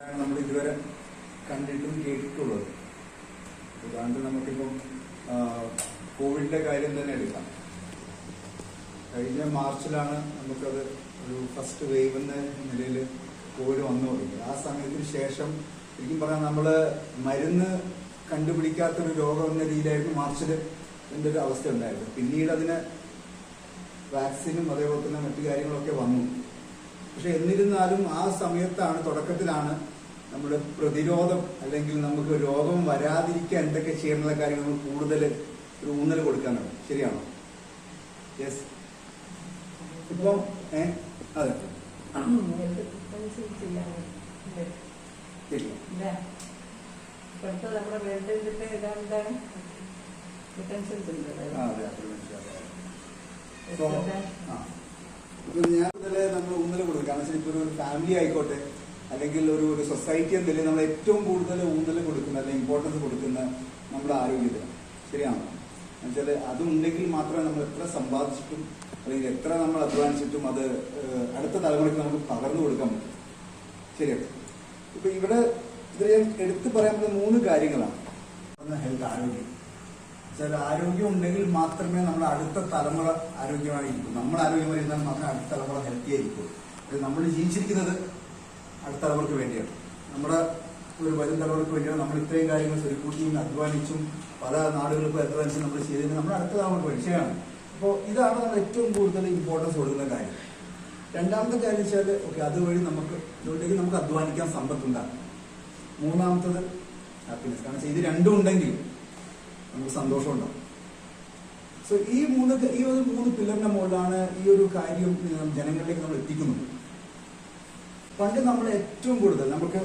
നമ്മൾ ഇതുവരെ കണ്ടിട്ടും കേട്ടിട്ടുള്ളത്. ഉദാഹരണത്തിന് നമുക്കിപ്പം കോവിഡിന്റെ കാര്യം തന്നെ എടുക്കാം. കഴിഞ്ഞ മാർച്ചിലാണ് നമുക്കത് ഒരു ഫസ്റ്റ് വേവ് എന്ന നിലയിൽ കോവിഡ് വന്നു തുടങ്ങി. ആ സമയത്തിന് ശേഷം ശരിക്കും പറഞ്ഞാൽ നമ്മൾ മരുന്ന് കണ്ടുപിടിക്കാത്തൊരു രോഗം എന്ന രീതിയിലായിരുന്നു മാർച്ചിൽ ഇതിൻ്റെ ഒരു അവസ്ഥ ഉണ്ടായിരുന്നു. പിന്നീട് അതിന് വാക്സിനും അതേപോലെ തന്നെ മറ്റു കാര്യങ്ങളൊക്കെ വന്നു. പക്ഷെ എന്നിരുന്നാലും ആ സമയത്താണ്, തുടക്കത്തിലാണ് നമ്മുടെ പ്രതിരോധം അല്ലെങ്കിൽ നമുക്ക് രോഗം വരാതിരിക്കാൻ എന്തൊക്കെ ചെയ്യാനുള്ള കാര്യങ്ങൾ നമ്മൾ കൂടുതൽ ഒരു ഊന്നൽ കൊടുക്കാനുണ്ട്. ശരിയാണോ? യെസ്. ഇപ്പം അതെ ഞാൻ ഇതില് നമ്മൾ ഊന്നൽ കൊടുക്കും. കാരണം വെച്ചാൽ ഇപ്പൊ ഒരു ഫാമിലി ആയിക്കോട്ടെ അല്ലെങ്കിൽ ഒരു സൊസൈറ്റി എന്ന നിലയിൽ നമ്മൾ ഏറ്റവും കൂടുതൽ ഊന്നൽ കൊടുക്കുന്ന അല്ലെങ്കിൽ ഇമ്പോർട്ടൻസ് കൊടുക്കുന്ന നമ്മുടെ ആരോഗ്യത്തിന്. ശരിയാണോ? എന്നുവെച്ചാൽ അതുണ്ടെങ്കിൽ മാത്രമേ നമ്മൾ എത്ര സമ്പാദിച്ചിട്ടും അല്ലെങ്കിൽ എത്ര നമ്മൾ അധ്വാനിച്ചിട്ടും അത് അടുത്ത തലമുറയ്ക്ക് നമുക്ക് പകർന്നു കൊടുക്കാൻ പറ്റും. ശരിയാണ്. ഇപ്പൊ ഇവിടെ ഇതിൽ ഞാൻ എടുത്തു പറയാൻ പറ്റുന്ന 3 കാര്യങ്ങളാണ്. ഹെൽത്ത്, ആരോഗ്യം. ചില ആരോഗ്യം ഉണ്ടെങ്കിൽ മാത്രമേ നമ്മുടെ അടുത്ത തലമുറ ആരോഗ്യമായിരിക്കും. നമ്മൾ ആരോഗ്യമായിരുന്നാൽ മാത്രമേ അടുത്ത തലമുറ ഹെൽത്തി ആയിരിക്കും. നമ്മൾ ജീവിച്ചിരിക്കുന്നത് അടുത്ത തലമുറക്ക് വേണ്ടിയാണ്. നമ്മുടെ ഒരു വരും തലമുറക്ക് വേണ്ടിയാണ് നമ്മൾ ഇത്രയും കാര്യങ്ങൾ സ്വരുക്കൂട്ടിയും അധ്വാനിച്ചും പല നാടുകൾക്കും അധ്വാനിച്ചും നമ്മൾ ചെയ്തത് നമ്മുടെ അടുത്ത തലമുറക്ക് വേണ്ടി. ശരിയാണ്. അപ്പോൾ ഇതാണ് നമ്മൾ ഏറ്റവും കൂടുതൽ ഇമ്പോർട്ടൻസ് കൊടുക്കുന്ന കാര്യം. രണ്ടാമത്തെ കാര്യം വെച്ചാൽ ഓക്കെ, അതുവഴി ഇതുണ്ടെങ്കിൽ നമുക്ക് അധ്വാനിക്കാൻ സമ്പത്തുണ്ടാകും. മൂന്നാമത്തത് ഹാപ്പിനെസ്. കാരണം ഇത് രണ്ടും ഉണ്ടെങ്കിൽ നമുക്ക് സന്തോഷം ഉണ്ടാവും. സോ ഈ ഒരു മൂന്ന് പില്ലറിന്റെ മുകളിലാണ് ഈ ഒരു കാര്യം ജനങ്ങളിലേക്ക് നമ്മൾ എത്തിക്കുന്നത്. പണ്ട് നമ്മൾ ഏറ്റവും കൂടുതൽ നമുക്ക്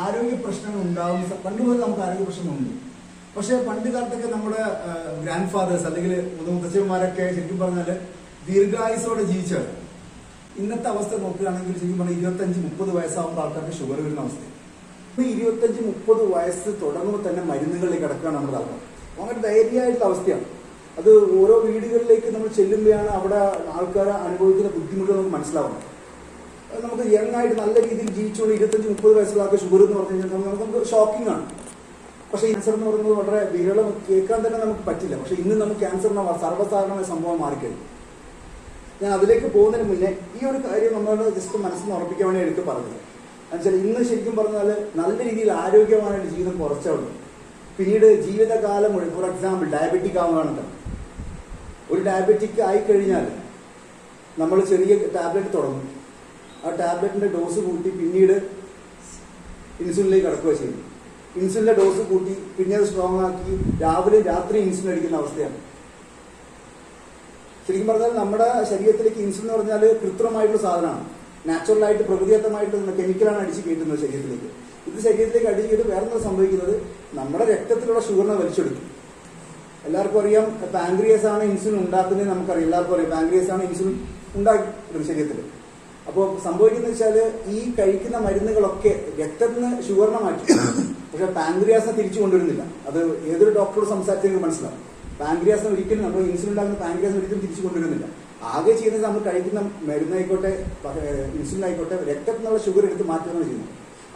ആരോഗ്യ പ്രശ്നങ്ങൾ ഉണ്ടാവുന്ന പണ്ട് മുതൽ നമുക്ക് ആരോഗ്യ പ്രശ്നങ്ങളുണ്ട്. പക്ഷെ പണ്ട് കാലത്തൊക്കെ നമ്മുടെ ഗ്രാൻഡ് ഫാദേഴ്സ് അല്ലെങ്കിൽ മുത്തച്ഛന്മാരൊക്കെ ശരിക്കും പറഞ്ഞാൽ ദീർഘായുസോടെ ജീവിച്ചവർ. ഇന്നത്തെ അവസ്ഥ നോക്കുകയാണെങ്കിൽ ശരിക്കും പറഞ്ഞാൽ 25-30 വയസ്സാവുമ്പോൾ ആൾക്കാർക്ക് ഷുഗർ വരുന്ന അവസ്ഥ. 25-30 വയസ്സ് തുടങ്ങുമ്പോൾ തന്നെ മരുന്നുകളിലേക്ക് കിടക്കുകയാണ് നമ്മുടെ ആൾക്കാർ. അങ്ങനെ ധൈര്യമായിട്ടുള്ള അവസ്ഥയാണ്. അത് ഓരോ വീടുകളിലേക്ക് നമ്മൾ ചെല്ലുമ്പോഴാണ് അവിടെ ആൾക്കാർ അനുഭവിക്കുന്ന ബുദ്ധിമുട്ടുകൾ നമുക്ക് മനസ്സിലാവുന്നത്. നമുക്ക് യങ് ആയിട്ട് നല്ല രീതിയിൽ ജീവിച്ചുകൊണ്ട് 25-30 വയസ്സുള്ള ആൾക്ക് ഷുഗർ എന്ന് പറഞ്ഞു കഴിഞ്ഞാൽ നമുക്ക് ഷോക്കിംഗ് ആണ്. പക്ഷേ ക്യാൻസർ എന്ന് പറയുന്നത് വളരെ വിരളം, കേൾക്കാൻ തന്നെ നമുക്ക് പറ്റില്ല. പക്ഷെ ഇന്ന് നമുക്ക് ക്യാൻസറിന് സർവ്വസാധാരണമായ സംഭവം മാറിക്കഴിഞ്ഞു. ഞാൻ അതിലേക്ക് പോകുന്നതിന് മുന്നേ ഈ ഒരു കാര്യം നമ്മൾ ജസ്റ്റ് മനസ്സിൽ നിന്ന് ഉറപ്പിക്കാൻ വേണ്ടി എടുത്ത് പറഞ്ഞത് എന്നുവെച്ചാൽ ഇന്ന് ശരിക്കും പറഞ്ഞാൽ നല്ല രീതിയിൽ ആരോഗ്യമായിട്ട് ജീവിതം കുറച്ചുള്ളൂ. പിന്നീട് ജീവിതകാലം മുഴുവൻ, ഫോർ എക്സാമ്പിൾ ഡയബറ്റിക് ആവുകയാണെങ്കിൽ, ഒരു ഡയബറ്റിക് ആയിക്കഴിഞ്ഞാൽ നമ്മൾ ചെറിയ ടാബ്ലറ്റ് തുടങ്ങും. ആ ടാബ്ലറ്റിന്റെ ഡോസ് കൂട്ടി പിന്നീട് ഇൻസുലിനിലേക്ക് കടക്കുക ചെയ്യും. ഇൻസുലിന്റെ ഡോസ് കൂട്ടി പിന്നെ അത് സ്ട്രോങ് ആക്കി രാവിലെ രാത്രി ഇൻസുലിൻ അടിക്കുന്ന അവസ്ഥയാണ്. ശരിക്കും പറഞ്ഞാൽ നമ്മുടെ ശരീരത്തിലേക്ക് ഇൻസുലിൻ എന്ന് പറഞ്ഞാൽ കൃത്രിമമായിട്ടുള്ള സാധനമാണ്. നാച്ചുറലായിട്ട് പ്രകൃതിദത്തമായിട്ട് കെമിക്കലാണ് അടിച്ച് കയറ്റുന്നത് ശരീരത്തിലേക്ക്. ഇത് ശരീരത്തിലേക്ക് അടിച്ച് കയറ്റി വേറെ സംഭവിക്കുന്നത് നമ്മുടെ രക്തത്തിലുള്ള ഷുഗറിനെ വലിച്ചെടുക്കും. എല്ലാവർക്കും അറിയാം പാൻക്രിയാസ് ആണ് ഇൻസുലിൻ ഉണ്ടാക്കുന്നത്. നമുക്കറിയാം, എല്ലാവർക്കും അറിയാം പാൻക്രിയാസ് ആണ് ഇൻസുലിൻ ഉണ്ടാക്കുന്നത് ശരീരത്തിൽ. അപ്പോൾ സംഭവിക്കുന്നത് വെച്ചാൽ ഈ കഴിക്കുന്ന മരുന്നുകളൊക്കെ രക്തത്തിന് ഷുഗറിനെ മാറ്റും. പക്ഷെ പാൻക്രിയാസിനെ തിരിച്ചു കൊണ്ടുവരുന്നില്ല. അത് ഏതൊരു ഡോക്ടറോട് സംസാരിച്ചെങ്കിൽ മനസ്സിലാവും. പാൻക്രിയാസിനെ ഒരിക്കലും നമ്മൾ ഇൻസുലിൻ ഉണ്ടാക്കുന്ന പാൻക്രിയാസിനെ ഒരിക്കലും തിരിച്ചു കൊണ്ടുവരുന്നില്ല. ആകെ ചെയ്യുന്നത് നമ്മൾ കഴിക്കുന്ന മരുന്നായിക്കോട്ടെ ഇൻസുലിൻ ആയിക്കോട്ടെ രക്തത്തിനുള്ള ഷുഗർ എടുത്ത് മാറ്റുകയാണ് ചെയ്യുന്നത്.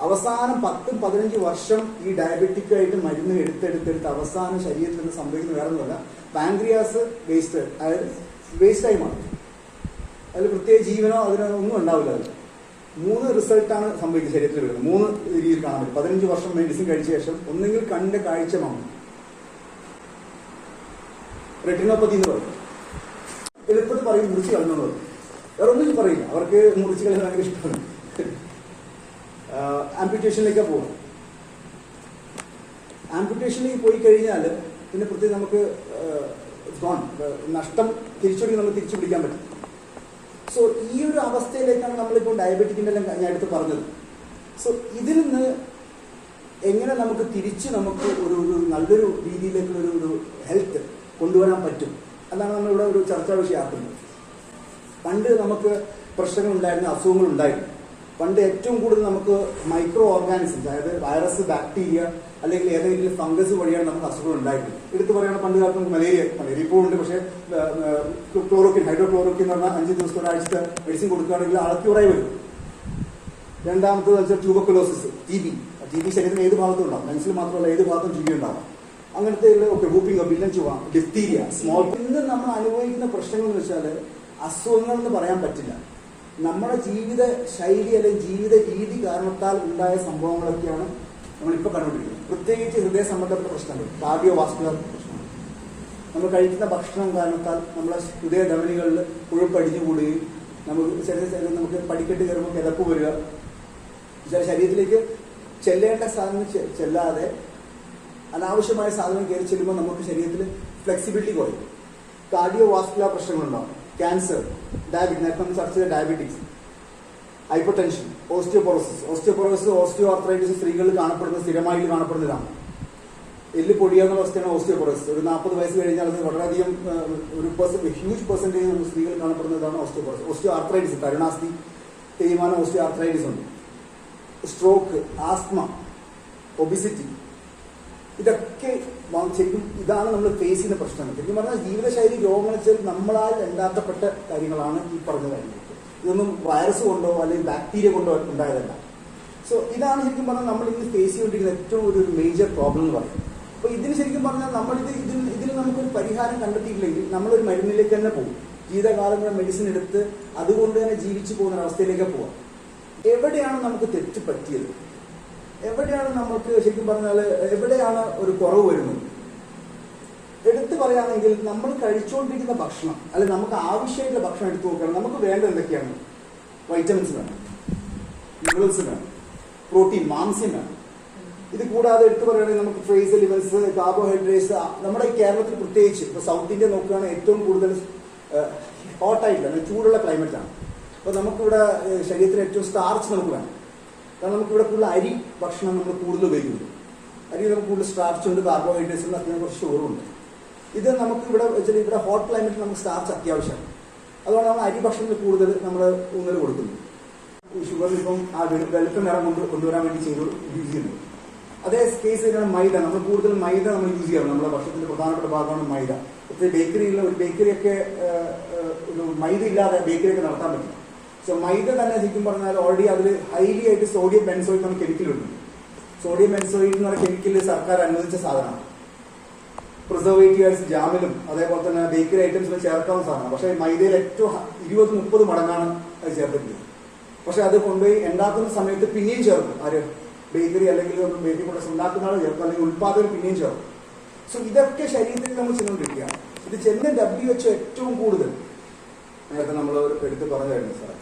അവസാനം 10-15 വർഷം ഈ ഡയബറ്റിക് ആയിട്ട് മരുന്ന് എടുത്തെടുത്തെടുത്ത് അവസാനം ശരീരത്തിൽ നിന്ന് സംഭവിക്കുന്നത് വേറെ ഒന്നുമല്ല, പാൻക്രിയാസ് വേസ്റ്റ്, അതായത് വേസ്റ്റായി മാറും. അതിൽ പ്രത്യേക ജീവനോ അതിനോ ഒന്നും ഉണ്ടാവില്ല. അത് 3 റിസൾട്ടാണ് സംഭവിക്കുന്നത് ശരീരത്തിൽ വരുന്നത്. 3 രീതിയിൽ കാണാൻ പറ്റും. 15 വർഷം മെഡിസിൻ കഴിച്ച ശേഷം ഒന്നെങ്കിൽ കണ്ണിന്റെ കാഴ്ച മാറും, റെറ്റിനോപ്പതി എന്ന് പറയും. എളുപ്പത്തിൽ പറയും മുറിച്ച് കളഞ്ഞത്. വേറെ ഒന്നും പറയില്ല, അവർക്ക് മുറിച്ച് കളയാൻ ഭയങ്കര ഇഷ്ടമാണ്. ആംപ്യൂട്ടേഷനിലേക്ക് പോകും. ആംപ്യൂട്ടേഷനിലേക്ക് പോയി കഴിഞ്ഞാൽ പിന്നെ പ്രത്യേകം നമുക്ക് നഷ്ടം തിരിച്ചൊടുക്കി നമുക്ക് തിരിച്ചു പിടിക്കാൻ പറ്റും. സോ ഈ ഒരു അവസ്ഥയിലേക്കാണ് നമ്മളിപ്പോൾ ഡയബറ്റിക്കിൻ്റെ എല്ലാം ഞാൻ എടുത്ത് പറഞ്ഞത്. സോ ഇതിൽ നിന്ന് എങ്ങനെ നമുക്ക് തിരിച്ച് നമുക്ക് ഒരു നല്ലൊരു രീതിയിലേക്കുള്ള ഒരു ഹെൽത്ത് കൊണ്ടുവരാൻ പറ്റും, അതാണ് നമ്മളിവിടെ ഒരു ചർച്ചാ വിഷയമാക്കുന്നത്. പണ്ട് നമുക്ക് പ്രശ്നങ്ങൾ ഉണ്ടായിരുന്നു, അസുഖങ്ങൾ ഉണ്ടായിരുന്നു. പണ്ട് ഏറ്റവും കൂടുതൽ നമുക്ക് മൈക്രോ ഓർഗാനിസംസ്, അതായത് വൈറസ്, ബാക്ടീരിയ അല്ലെങ്കിൽ ഏതെങ്കിലും ഫംഗസ് വഴിയാണ് നമുക്ക് അസുഖങ്ങൾ ഉണ്ടായിരുന്നത്. എടുത്തു പറയുകയാണ് പണ്ട് കാലത്ത് നമുക്ക് മലേറിയ ഇപ്പോൾ ഉണ്ട്. പക്ഷേ ഹൈഡ്രോക്ലോറോക്കിൻ എന്ന് പറഞ്ഞാൽ 5 ദിവസം ഒരാഴ്ചത്തെ മെഡിസിൻ കൊടുക്കുകയാണെങ്കിൽ ആൾ ക്യൂറായി വരും. രണ്ടാമത്തേത് വെച്ചാൽ ട്യൂബക്കുലോസിസ്, ടി ബി ശരീരത്തിന് ഏത് ഭാഗത്തും ഉണ്ടാവും, മനസ്സിൽ മാത്രമല്ല ഏത് ഭാഗത്തും ടി ബി ഉണ്ടാവും. അങ്ങനത്തെ വൂപ്പിംഗ്, വില്ലൻ ചുവ, ഡിഫ്തീരിയ, സ്മോൾ. ഇന്ന് നമ്മൾ അനുഭവിക്കുന്ന പ്രശ്നങ്ങൾ എന്ന് വെച്ചാൽ അസുഖങ്ങൾ എന്ന് പറയാൻ പറ്റില്ല. നമ്മുടെ ജീവിത ശൈലി അല്ലെങ്കിൽ ജീവിത രീതി കാരണത്താൽ ഉണ്ടായ സംഭവങ്ങളൊക്കെയാണ് നമ്മളിപ്പോൾ കണ്ടുകൊണ്ടിരിക്കുന്നത്. പ്രത്യേകിച്ച് ഹൃദയ സംബന്ധപ്പെട്ട പ്രശ്നങ്ങൾ, കാർഡിയോ വാസ്കുലർ പ്രശ്നങ്ങൾ. നമ്മൾ കഴിക്കുന്ന ഭക്ഷണം കാരണത്താൽ നമ്മുടെ ഹൃദയ ധമനികളിൽ കൊഴുപ്പടിഞ്ഞു കൂടുകയും നമുക്ക് പടിക്കെട്ട് കയറുമ്പോൾ കിതപ്പ് വരിക, ശരീരത്തിലേക്ക് ചെല്ലേണ്ട സാധനം ചെല്ലാതെ അനാവശ്യമായ സാധനം കയറി ചെല്ലുമ്പോൾ നമുക്ക് ശരീരത്തിൽ ഫ്ലെക്സിബിലിറ്റി കുറയും. കാർഡിയോ വാസ്കുലർ പ്രശ്നങ്ങളുണ്ടാവും, ക്യാൻസർ, ഡയബറ്റിക്, നേരത്തെ നമ്മൾ ചർച്ച ചെയ്ത diabetics, hyper tension, osteoporosis, osteo arthritis സ്ത്രീകളിൽ കാണപ്പെടുന്ന, സ്ഥിരമായിട്ട് കാണപ്പെടുന്നതാണ്. എല്ല് പൊടിയാവുന്ന അവസ്ഥയാണ് ഓസ്റ്റിയോപൊറോസിസ്. ഒരു 40 വയസ്സ് കഴിഞ്ഞാൽ അത് വളരെയധികം ഹ്യൂജ് പെർസെൻറ്റേജ് സ്ത്രീകളിൽ കാണപ്പെടുന്നതാണ് ഓസ്റ്റിയോപൊറോസിസ്. ഓസ്റ്റിയോ ആർത്രൈറ്റിസ്, കരുണാസ്ഥി തേയ്മാനം, ഓസ്റ്റിയോ ആർത്രൈറ്റിസ് ഉണ്ട്. സ്ട്രോക്ക്, ആസ്മ, ഒബിസിറ്റി, ഇതൊക്കെ ശരിക്കും ഇതാണ് നമ്മൾ ഫേസ് ചെയ്യുന്ന പ്രശ്നങ്ങൾ. ശരിക്കും പറഞ്ഞാൽ ജീവിതശൈലി രോഗങ്ങൾ വെച്ചാൽ നമ്മളാൽ ഉണ്ടാക്കപ്പെട്ട കാര്യങ്ങളാണ് ഈ പറഞ്ഞ കാര്യങ്ങൾ. ഇതൊന്നും വൈറസ് കൊണ്ടോ അല്ലെങ്കിൽ ബാക്ടീരിയ കൊണ്ടോ ഉണ്ടായതല്ല. സോ ഇതാണ് ശരിക്കും പറഞ്ഞാൽ നമ്മൾ ഇന്ന് ഫേസ് ചെയ്തുകൊണ്ടിരിക്കുന്ന ഏറ്റവും ഒരു മേജർ പ്രോബ്ലം എന്ന് പറയും. അപ്പോൾ ഇതിന് ശരിക്കും പറഞ്ഞാൽ ഇതിന് നമുക്കൊരു പരിഹാരം കണ്ടെത്തിയില്ലെങ്കിൽ നമ്മളൊരു മരുന്നിലേക്ക് തന്നെ പോകും. ജീവിതകാലം മെഡിസിൻ എടുത്ത് അതുകൊണ്ട് തന്നെ ജീവിച്ചു പോകുന്ന അവസ്ഥയിലേക്ക് പോവാം. എവിടെയാണ് നമുക്ക് തെറ്റ് പറ്റിയത്, എവിടെയാണ് നമുക്ക് ശരിക്കും പറഞ്ഞാൽ എവിടെയാണ് ഒരു കുറവ് വരുന്നത് എടുത്തു പറയുകയാണെങ്കിൽ, നമ്മൾ കഴിച്ചുകൊണ്ടിരിക്കുന്ന ഭക്ഷണം അല്ലെങ്കിൽ നമുക്ക് ആവശ്യമായിട്ടുള്ള ഭക്ഷണം എടുത്തു നോക്കുകയാണ്. നമുക്ക് വേണ്ടത് എന്തൊക്കെയാണ്? വൈറ്റമിൻസ് വേണം, മിനറൽസ് വേണം, പ്രോട്ടീൻ, മാംസ്യം വേണം. ഇത് കൂടാതെ എടുത്തു പറയുകയാണെങ്കിൽ നമുക്ക് ട്രേസ് എലിമെന്റ്സ്, കാർബോഹൈഡ്രേറ്റ്സ്. നമ്മുടെ ഈ കേരളത്തിൽ പ്രത്യേകിച്ച് ഇപ്പോൾ സൗത്ത് ഇന്ത്യ നോക്കുകയാണെങ്കിൽ ഏറ്റവും കൂടുതൽ ഹോട്ടായിട്ടില്ല, ചൂടുള്ള ക്ലൈമറ്റാണ്. അപ്പോൾ നമുക്കിവിടെ ശരീരത്തിന് ഏറ്റവും സ്റ്റാർച്ച് നമുക്ക് വേണം. കാരണം നമുക്കിവിടെ കൂടുതൽ അരി ഭക്ഷണം നമ്മൾ കൂടുതൽ ഉപയോഗിക്കുന്നുണ്ട്. അരി നമുക്ക് കൂടുതൽ സ്റ്റാർച്ച് ഉണ്ട്, കാർബോഹൈഡ്രേറ്റ്സ് ഉണ്ട്, അതിന് കുറച്ച് ഷുഗറുണ്ട്. ഇത് നമുക്ക് ഇവിടെ ഹോട്ട് ക്ലൈമറ്റിൽ നമുക്ക് സ്റ്റാർച്ച് അത്യാവശ്യമാണ്. അതുകൊണ്ട് നമ്മൾ അരി ഭക്ഷണത്തിൽ കൂടുതൽ നമ്മൾ ഊന്നൽ കൊടുക്കുന്നു. ഈ ഷുഗർ ഇപ്പം ആ വെളുത്ത നിറം കൊണ്ടുവരാൻ വേണ്ടി യൂസ് ചെയ്യുന്നു. അതേ കേസ് തന്നെയാണ് മൈദ. നമ്മൾ കൂടുതൽ മൈദ നമ്മൾ യൂസ് ചെയ്യാറ്. നമ്മുടെ ഭക്ഷണത്തിന്റെ പ്രധാനപ്പെട്ട ഭാഗമാണ് മൈദ. പ്രത്യേകിച്ച് ബേക്കറിയിൽ ഒരു ബേക്കറിയൊക്കെ മൈദ ഇല്ലാതെ ബേക്കറിയൊക്കെ നടത്താൻ പറ്റും. സോ മൈദ തന്നെ ശരിക്കും പറഞ്ഞാൽ ഓൾറെഡി അതിൽ ഹൈലി ആയിട്ട് സോഡിയം ബെൻസോയിറ്റ് എന്ന കെമിക്കൽ ഉണ്ട്. സോഡിയം ബെൻസോയിറ്റ് എന്ന് പറഞ്ഞ കെമിക്കൽ സർക്കാർ അനുവദിച്ച സാധനമാണ്. പ്രിസർവേറ്റീവ്സ് ജാമിലും അതേപോലെ തന്നെ ബേക്കറി ഐറ്റംസിലും ചേർക്കാവുന്ന സാധനമാണ്. പക്ഷേ മൈദയിൽ ഏറ്റവും 20-30 മടങ്ങാണ് അത് ചേർത്തിട്ടുള്ളത്. പക്ഷെ അത് കൊണ്ടുപോയി ഉണ്ടാക്കുന്ന സമയത്ത് പിന്നെയും ചേർക്കും. ആര്? ബേക്കറി അല്ലെങ്കിൽ ബേക്കറി പ്രൊഡക്ട്സ് ഉണ്ടാക്കുന്ന ആൾ ചേർക്കും, അല്ലെങ്കിൽ ഉൽപ്പാദകർ പിന്നെയും ചേർക്കും. സോ ഇതൊക്കെ ശരീരത്തിൽ നമ്മൾ ചെന്നുകൊണ്ടിരിക്കുകയാണ്. ഇത് ചെന്ന് WHO ഏറ്റവും കൂടുതൽ നേരത്തെ നമ്മൾ എടുത്ത് പറഞ്ഞായിരുന്നു സാർ,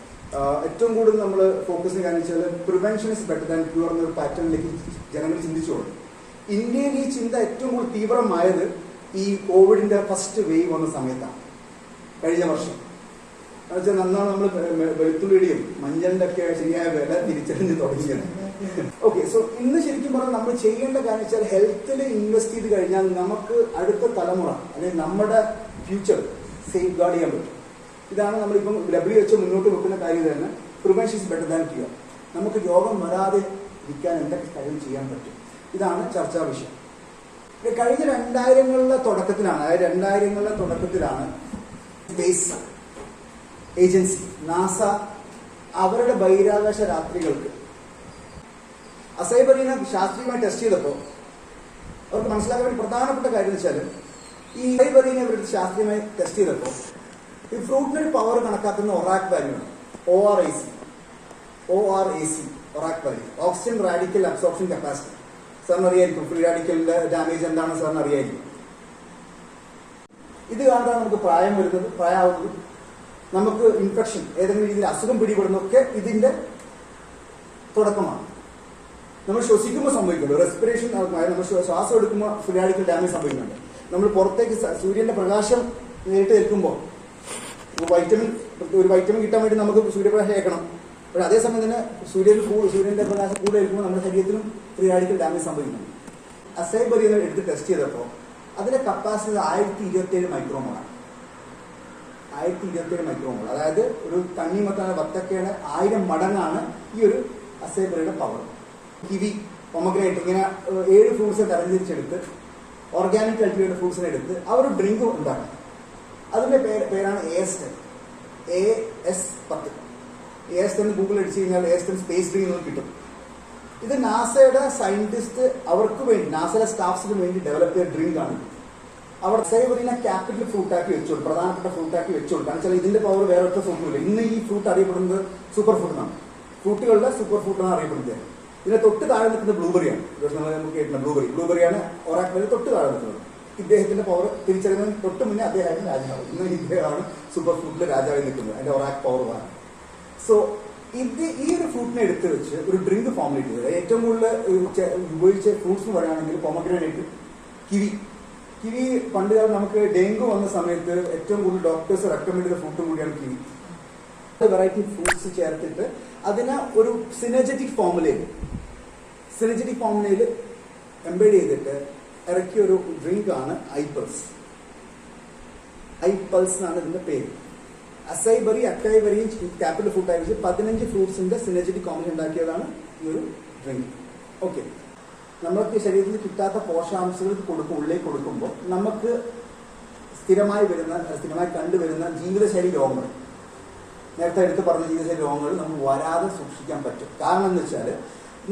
ഏറ്റവും കൂടുതൽ നമ്മൾ ഫോക്കസ് ചെയ്യാന്ന് വെച്ചാൽ prevention is better than cure എന്നൊരു പാറ്റേണിലേക്ക് ജനങ്ങൾ ചിന്തിച്ചോളൂ. ഇന്ത്യയിൽ ഈ ചിന്ത ഏറ്റവും കൂടുതൽ തീവ്രമായത് ഈ കോവിഡിന്റെ ഫസ്റ്റ് വേവ് വന്ന സമയത്താണ്, കഴിഞ്ഞ വർഷം. എന്നുവെച്ചാൽ നന്നാണ് നമ്മൾ വെളുത്തുള്ളിയുടെയും മഞ്ഞളിന്റെ ഒക്കെ ശരിയായ വില തിരിച്ചറിഞ്ഞ് തുടങ്ങിയത്. ഓക്കെ, സോ ഇന്ന് ശരിക്കും പറഞ്ഞാൽ നമ്മൾ ചെയ്യേണ്ട കാര്യം വെച്ചാൽ ഹെൽത്തിൽ ഇൻവെസ്റ്റ് ചെയ്ത് കഴിഞ്ഞാൽ നമുക്ക് അടുത്ത തലമുറ അല്ലെങ്കിൽ നമ്മുടെ ഫ്യൂച്ചർ സേഫ് ഗാർഡ് ചെയ്യാൻ പറ്റും. ഇതാണ് നമ്മളിപ്പം WHO മുന്നോട്ട് വെക്കുന്ന കാര്യം തന്നെ. Prevention is better than cure. നമുക്ക് രോഗം വരാതെ ഇരിക്കാൻ എന്തൊക്കെ കാര്യം ചെയ്യാൻ പറ്റും, ഇതാണ് ചർച്ചാ വിഷയം. കഴിഞ്ഞ 2000കളുടെ തുടക്കത്തിലാണ്, അതായത് 2000കളുടെ തുടക്കത്തിലാണ് സ്പേസ് ഏജൻസി നാസ അവരുടെ ബഹിരാകാശ രാത്രികൾക്ക് അസൈബറീനെ ശാസ്ത്രീയമായി ടെസ്റ്റ് ചെയ്തപ്പോൾ അവർക്ക് മനസ്സിലാക്കാൻ വേണ്ടി പ്രധാനപ്പെട്ട കാര്യം എന്ന് വെച്ചാൽ ഈ അസൈബറീനെ അവരുടെ ശാസ്ത്രീയമായി ടെസ്റ്റ് ചെയ്തപ്പോൾ ഈ ഫ്രൂട്ടിനൊരു പവർ കണക്കാക്കുന്ന ഒറാക് വാല്യൂ ആണ്. ORAC ORAC value, oxygen radical absorption capacity. സാറിന് അറിയായിരിക്കും ഫ്രീ റാഡിക്കലിന്റെ ഡാമേജ് എന്താണെന്ന് സാറിന് അറിയായിരിക്കും. ഇത് കാരണമാണ് നമുക്ക് പ്രായം വരുന്നത്, പ്രായമാവുന്നത്, നമുക്ക് ഇൻഫെക്ഷൻ ഏതെങ്കിലും രീതിയിൽ അസുഖം പിടിപെടുന്നതൊക്കെ ഇതിന്റെ തുടക്കമാണ്. നമ്മൾ ശ്വസിക്കുമ്പോൾ സംഭവിക്കുന്നുണ്ട്, റെസ്പിറേഷൻ നമ്മൾ ശ്വാസം എടുക്കുമ്പോൾ ഫ്രീ റാഡിക്കൽ ഡാമേജ് സംഭവിക്കുന്നുണ്ട്. നമ്മൾ പുറത്തേക്ക് സൂര്യന്റെ പ്രകാശം നേരിട്ട് ഏൽക്കുമ്പോൾ ഒരു വൈറ്റമിൻ കിട്ടാൻ വേണ്ടി നമുക്ക് സൂര്യപ്രകാശം ഏൽക്കണം. പക്ഷേ അതേസമയം തന്നെ സൂര്യന്റെ പ്രകാശം കൂടെ ഏൽക്കുമ്പോൾ നമ്മുടെ ശരീരത്തിലും ഫ്രീ റാഡിക്കൽ ഡാമേജ് സംഭവിക്കുന്നുണ്ട്. അസൈബറി എടുത്ത് ടെസ്റ്റ് ചെയ്തപ്പോൾ അതിന്റെ കപ്പാസിറ്റി 1027 മൈക്രോമോളാണ്. 1027 മൈക്രോമോൾ, അതായത് ഒരു തണ്ണിമത്താണ് വത്തക്കയുടെ 1000 മടങ്ങാണ് ഈ ഒരു അസൈബറിയുടെ പവർ. കിവി, പൊമഗ്രനേറ്റ്, ഇങ്ങനെ 7 ഫ്രൂട്ട്സ് തരംതിരിച്ചെടുത്ത് ഓർഗാനിക് കൾട്ടിവേറ്റഡ് ഫ്രൂട്ട്സിനെ എടുത്ത് അവർ ഡ്രിങ്ക് ഉണ്ടാക്കി. അതിന്റെ പേരാണ് AS10. AS10 ഗൂഗിൾ അടിച്ചു കഴിഞ്ഞാൽ AS10 സ്പേസ് ഡ്രിങ്ക് എന്ന് കിട്ടും. ഇത് നാസയുടെ സയന്റിസ്റ്റ് അവർക്ക് വേണ്ടി, നാസയുടെ സ്റ്റാഫ്സിന് വേണ്ടി ഡെവലപ്പ് ചെയ്ത ഡ്രിങ്ക് ആണ്. അവർ സൈവറിനെ ക്യാപിറ്റൽ ഫ്രൂട്ടാക്കി വെച്ചോളൂ, പ്രധാനപ്പെട്ട ഫ്രൂട്ടാക്കി വെച്ചോളൂ. കാരണം വെച്ചാൽ ഇതിന്റെ പവർ വേറെ ഒറ്റ ഫ്രൂട്ടുമില്ല. ഇന്ന് ഈ ഫ്രൂട്ട് അറിയപ്പെടുന്നത് സൂപ്പർ ഫുഡ് എന്നാണ്, ഫ്രൂട്ടുകളുടെ സൂപ്പർ ഫുഡ് എന്നാണ് അറിയപ്പെടുന്നത്. ഇതിനെ തൊട്ട് താഴെ നിൽക്കുന്ന ബ്ലൂബെറിയാണ്. നമുക്ക് കേട്ടിട്ടുണ്ട് ബ്ലൂബെറിയാണ് ഒറാക്ക് വരെ തൊട്ട് താഴെ നിൽക്കുന്നത്. ഇദ്ദേഹത്തിന്റെ പവർ തിരിച്ചറിയുന്നതിന് തൊട്ട് മുന്നേ അദ്ദേഹമായിരുന്നു രാജാവ്. ഇന്ന് ഇദ്ദേഹമാണ് സൂപ്പർ ഫുഡിലെ രാജാവിൽ നിൽക്കുന്നത്, അതിന്റെ ഒറാക്ക് പവറുമാണ്. സോ ഇത് ഈ ഒരു ഫ്രൂട്ടിനെ എടുത്ത് വെച്ച് ഒരു ഡ്രിങ്ക് ഫോർമുലേറ്റ് ചെയ്തത്. ഏറ്റവും കൂടുതൽ ഉപയോഗിച്ച ഫ്രൂട്ട്സ് എന്ന് പറയുകയാണെങ്കിൽ പൊമഗ്രാനേറ്റ്, കിവി. കിവി പണ്ട് കാലം നമുക്ക് ഡെങ്കു വന്ന സമയത്ത് ഏറ്റവും കൂടുതൽ ഡോക്ടേഴ്സ് റെക്കമെൻഡ് ചെയ്ത ഫ്രൂട്ടും കൂടിയാണ് കിവി. വെറൈറ്റി ഫ്രൂട്ട്സ് ചേർത്തിട്ട് അതിനെ ഒരു സിനർജറ്റിക് ഫോർമുലയിൽ എംബെഡ് ചെയ്തിട്ട് ഇറക്കിയ ഒരു ഡ്രിങ്ക് ആണ് ഐപൾസ്. ഐപൾസ് എന്നാണ് ഇതിന്റെ പേര്. അസൈബറി, അക്കൈബറിയും ക്യാപിറ്റൽ ഫ്രൂട്ടായി വെച്ച് 15 ഫ്രൂട്ട്സിന്റെ സിനർജറ്റിക് കോമ്പിനേഷൻ ഉണ്ടാക്കിയതാണ് ഈ ഒരു ഡ്രിങ്ക്. ഓക്കെ, നമ്മൾക്ക് ശരീരത്തിൽ കിട്ടാത്ത പോഷകാംശങ്ങൾ ഉള്ളിലേക്ക് കൊടുക്കുമ്പോൾ നമുക്ക് സ്ഥിരമായി കണ്ടുവരുന്ന ജീവിതശൈലി രോഗങ്ങൾ, നേരത്തെ എടുത്ത് പറഞ്ഞ ജീവിതശൈലി രോഗങ്ങൾ നമുക്ക് വരാതെ സൂക്ഷിക്കാൻ പറ്റും. കാരണം എന്ന് വെച്ചാൽ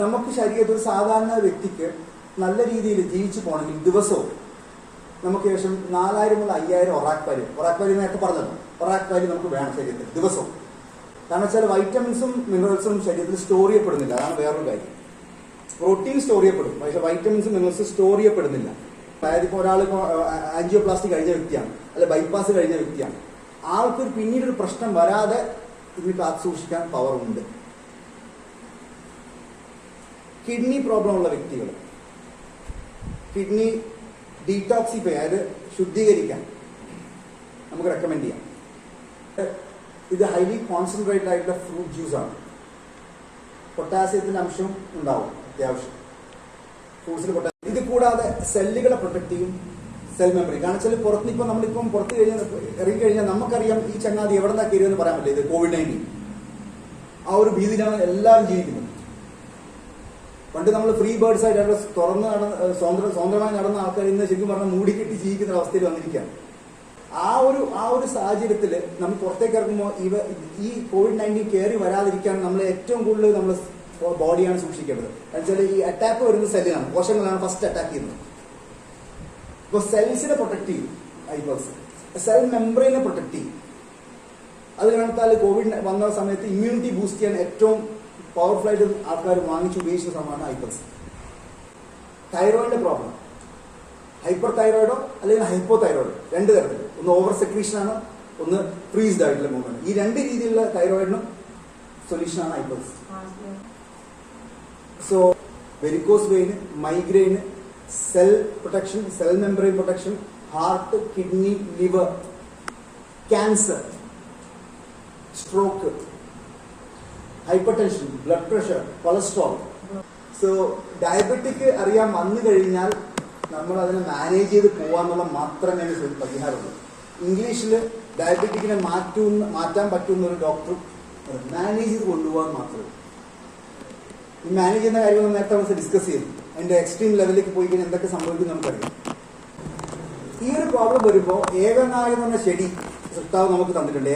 നമുക്ക് ശരീരത്തിൽ ഒരു സാധാരണ വ്യക്തിക്ക് നല്ല രീതിയിൽ ജീവിച്ചു പോകണമെങ്കിൽ ദിവസവും നമുക്ക് ഏകദേശം 4000 മുതൽ 5000 ഒറാക്ക് വാല്യൂ നേരത്തെ പറഞ്ഞല്ലോ, ഒറാക്ക് വാല്യൂ നമുക്ക് വേണം ശരീരത്തിൽ ദിവസവും. കാരണം വെച്ചാൽ വൈറ്റമിൻസും മിനറൽസും ശരീരത്തിൽ സ്റ്റോർ ചെയ്യപ്പെടുന്നില്ല. അതാണ് വേറൊരു കാര്യം. പ്രോട്ടീൻ സ്റ്റോർ ചെയ്യപ്പെടും, പക്ഷേ വൈറ്റമിൻസും മിനറൽസും സ്റ്റോർ ചെയ്യപ്പെടുന്നില്ല. അതായത് ഇപ്പോൾ ഒരാൾ ആൻജിയോപ്ലാസ്റ്റി കഴിഞ്ഞ വ്യക്തിയാണ്, അല്ലെ ബൈപ്പാസ് കഴിഞ്ഞ വ്യക്തിയാണ്, ആൾക്കൊരു പിന്നീടൊരു പ്രശ്നം വരാതെ ഇതിന് കാത്തു സൂക്ഷിക്കാൻ പവർ ഉണ്ട്. കിഡ്നി പ്രോബ്ലം ഉള്ള വ്യക്തികൾ കിഡ്നി ഡീടോക്സിഫൈ, അതായത് ശുദ്ധീകരിക്കാൻ നമുക്ക് റെക്കമെൻഡ് ചെയ്യാം. ഇത് ഹൈലി കോൺസെൻട്രേറ്റഡ് ആയിട്ടുള്ള ഫ്രൂട്ട് ജ്യൂസാണ്. പൊട്ടാസ്യത്തിന്റെ അംശവും ഉണ്ടാവും അത്യാവശ്യം ഫ്രൂട്ട്സിൽ. ഇത് കൂടാതെ സെല്ലുകളെ പ്രൊട്ടക്ട് ചെയ്യും, സെൽ മെമ്മറി. കാരണം വെച്ചാൽ നമ്മളിപ്പം പുറത്ത് ഇറങ്ങിക്കഴിഞ്ഞാൽ നമുക്കറിയാം ഈ ചങ്ങാതി എവിടെ നിന്നാ കയറിയെന്ന് പറയാൻ പറ്റില്ല. ഇത് COVID-19 ആ ഒരു ഭീതിയിലാണ് എല്ലാവരും ജീവിക്കുന്നത്. പണ്ട് നമ്മൾ ഫ്രീ ബേർഡ്സ് ആയിട്ട് സ്വതന്ത്രമായി നടന്ന ആൾക്കാർ ഇന്ന് ശരിക്കും പറഞ്ഞാൽ മൂടിക്കെട്ടി ജീവിക്കുന്ന അവസ്ഥയിൽ വന്നിരിക്കുകയാണ്. ആ ഒരു സാഹചര്യത്തിൽ നമ്മൾ പുറത്തേക്ക് ഇറങ്ങുമ്പോൾ ഈ COVID-19 കയറി വരാതിരിക്കാൻ നമ്മൾ ഏറ്റവും കൂടുതൽ നമ്മൾ ബോഡിയാണ് സൂക്ഷിക്കേണ്ടത്. എന്നുവെച്ചാൽ ഈ അറ്റാക്ക് വരുന്ന സെല്ലിനാണ്, കോശങ്ങളാണ് ഫസ്റ്റ് അറ്റാക്ക് ചെയ്യുന്നത്. ഇപ്പോൾ സെൽസിനെ പ്രൊട്ടക്ട് ചെയ്യും ഐപൾസ്, സെൽ മെംബ്രെയിനെ പ്രൊട്ടക്ട് ചെയ്യും. അത് കാരണത്താൽ കോവിഡ് വന്ന സമയത്ത് ഇമ്മ്യൂണിറ്റി ബൂസ്റ്റ് ചെയ്യാൻ ഏറ്റവും പവർഫുൾ ആയിട്ട് ആൾക്കാർ വാങ്ങിച്ച് ഉപയോഗിക്കുന്ന സംഭവമാണ് ഐപൾസ്. തൈറോയിഡിന്റെ പ്രോബ്ലം, ഹൈപ്പർ തൈറോയിഡോ അല്ലെങ്കിൽ ഹൈപ്പോ തൈറോയിഡോ, രണ്ട് തരത്തിൽ. ഒന്ന് ഓവർ സെക്രീഷൻ ആണ്, ഒന്ന് ഫ്രീസ്ഡ് ആയിട്ടുള്ള മൂവ്മെന്റ്. ഈ രണ്ട് രീതിയിലുള്ള തൈറോയിഡിനും സൊല്യൂഷനാണ് iPulse. So varicose vein, migraine, cell protection, cell membrane protection, heart, kidney, liver, cancer, stroke, hyper tension, blood pressure, cholesterol. So diabetic അറിയാൻ വന്നു കഴിഞ്ഞാൽ നമ്മൾ അതിനെ മാനേജ് ചെയ്ത് പോകാന്നുള്ള മാത്രമേ പരിഹാരമുള്ളൂ. ഇംഗ്ലീഷിൽ ഡയബറ്റിക്കിനെ മാറ്റാൻ പറ്റുന്ന ഒരു ഡോക്ടർ മാനേജ് ചെയ്ത് കൊണ്ടുപോകാൻ മാത്രമേ. ഈ മാനേജ് ചെയ്യുന്ന കാര്യങ്ങൾ നേരത്തെ നമ്മൾ ഡിസ്കസ് ചെയ്തു. അതിന്റെ എക്സ്ട്രീം ലെവലിലേക്ക് പോയി കഴിഞ്ഞാൽ എന്തൊക്കെ സംഭവിക്കും നമുക്കറിയാം. ഈ ഒരു പ്രോബ്ലം വരുമ്പോൾ ഏകനായകം എന്ന ചെടി സൃഷ്ടാവ് നമുക്ക് തന്നിട്ടുണ്ട്.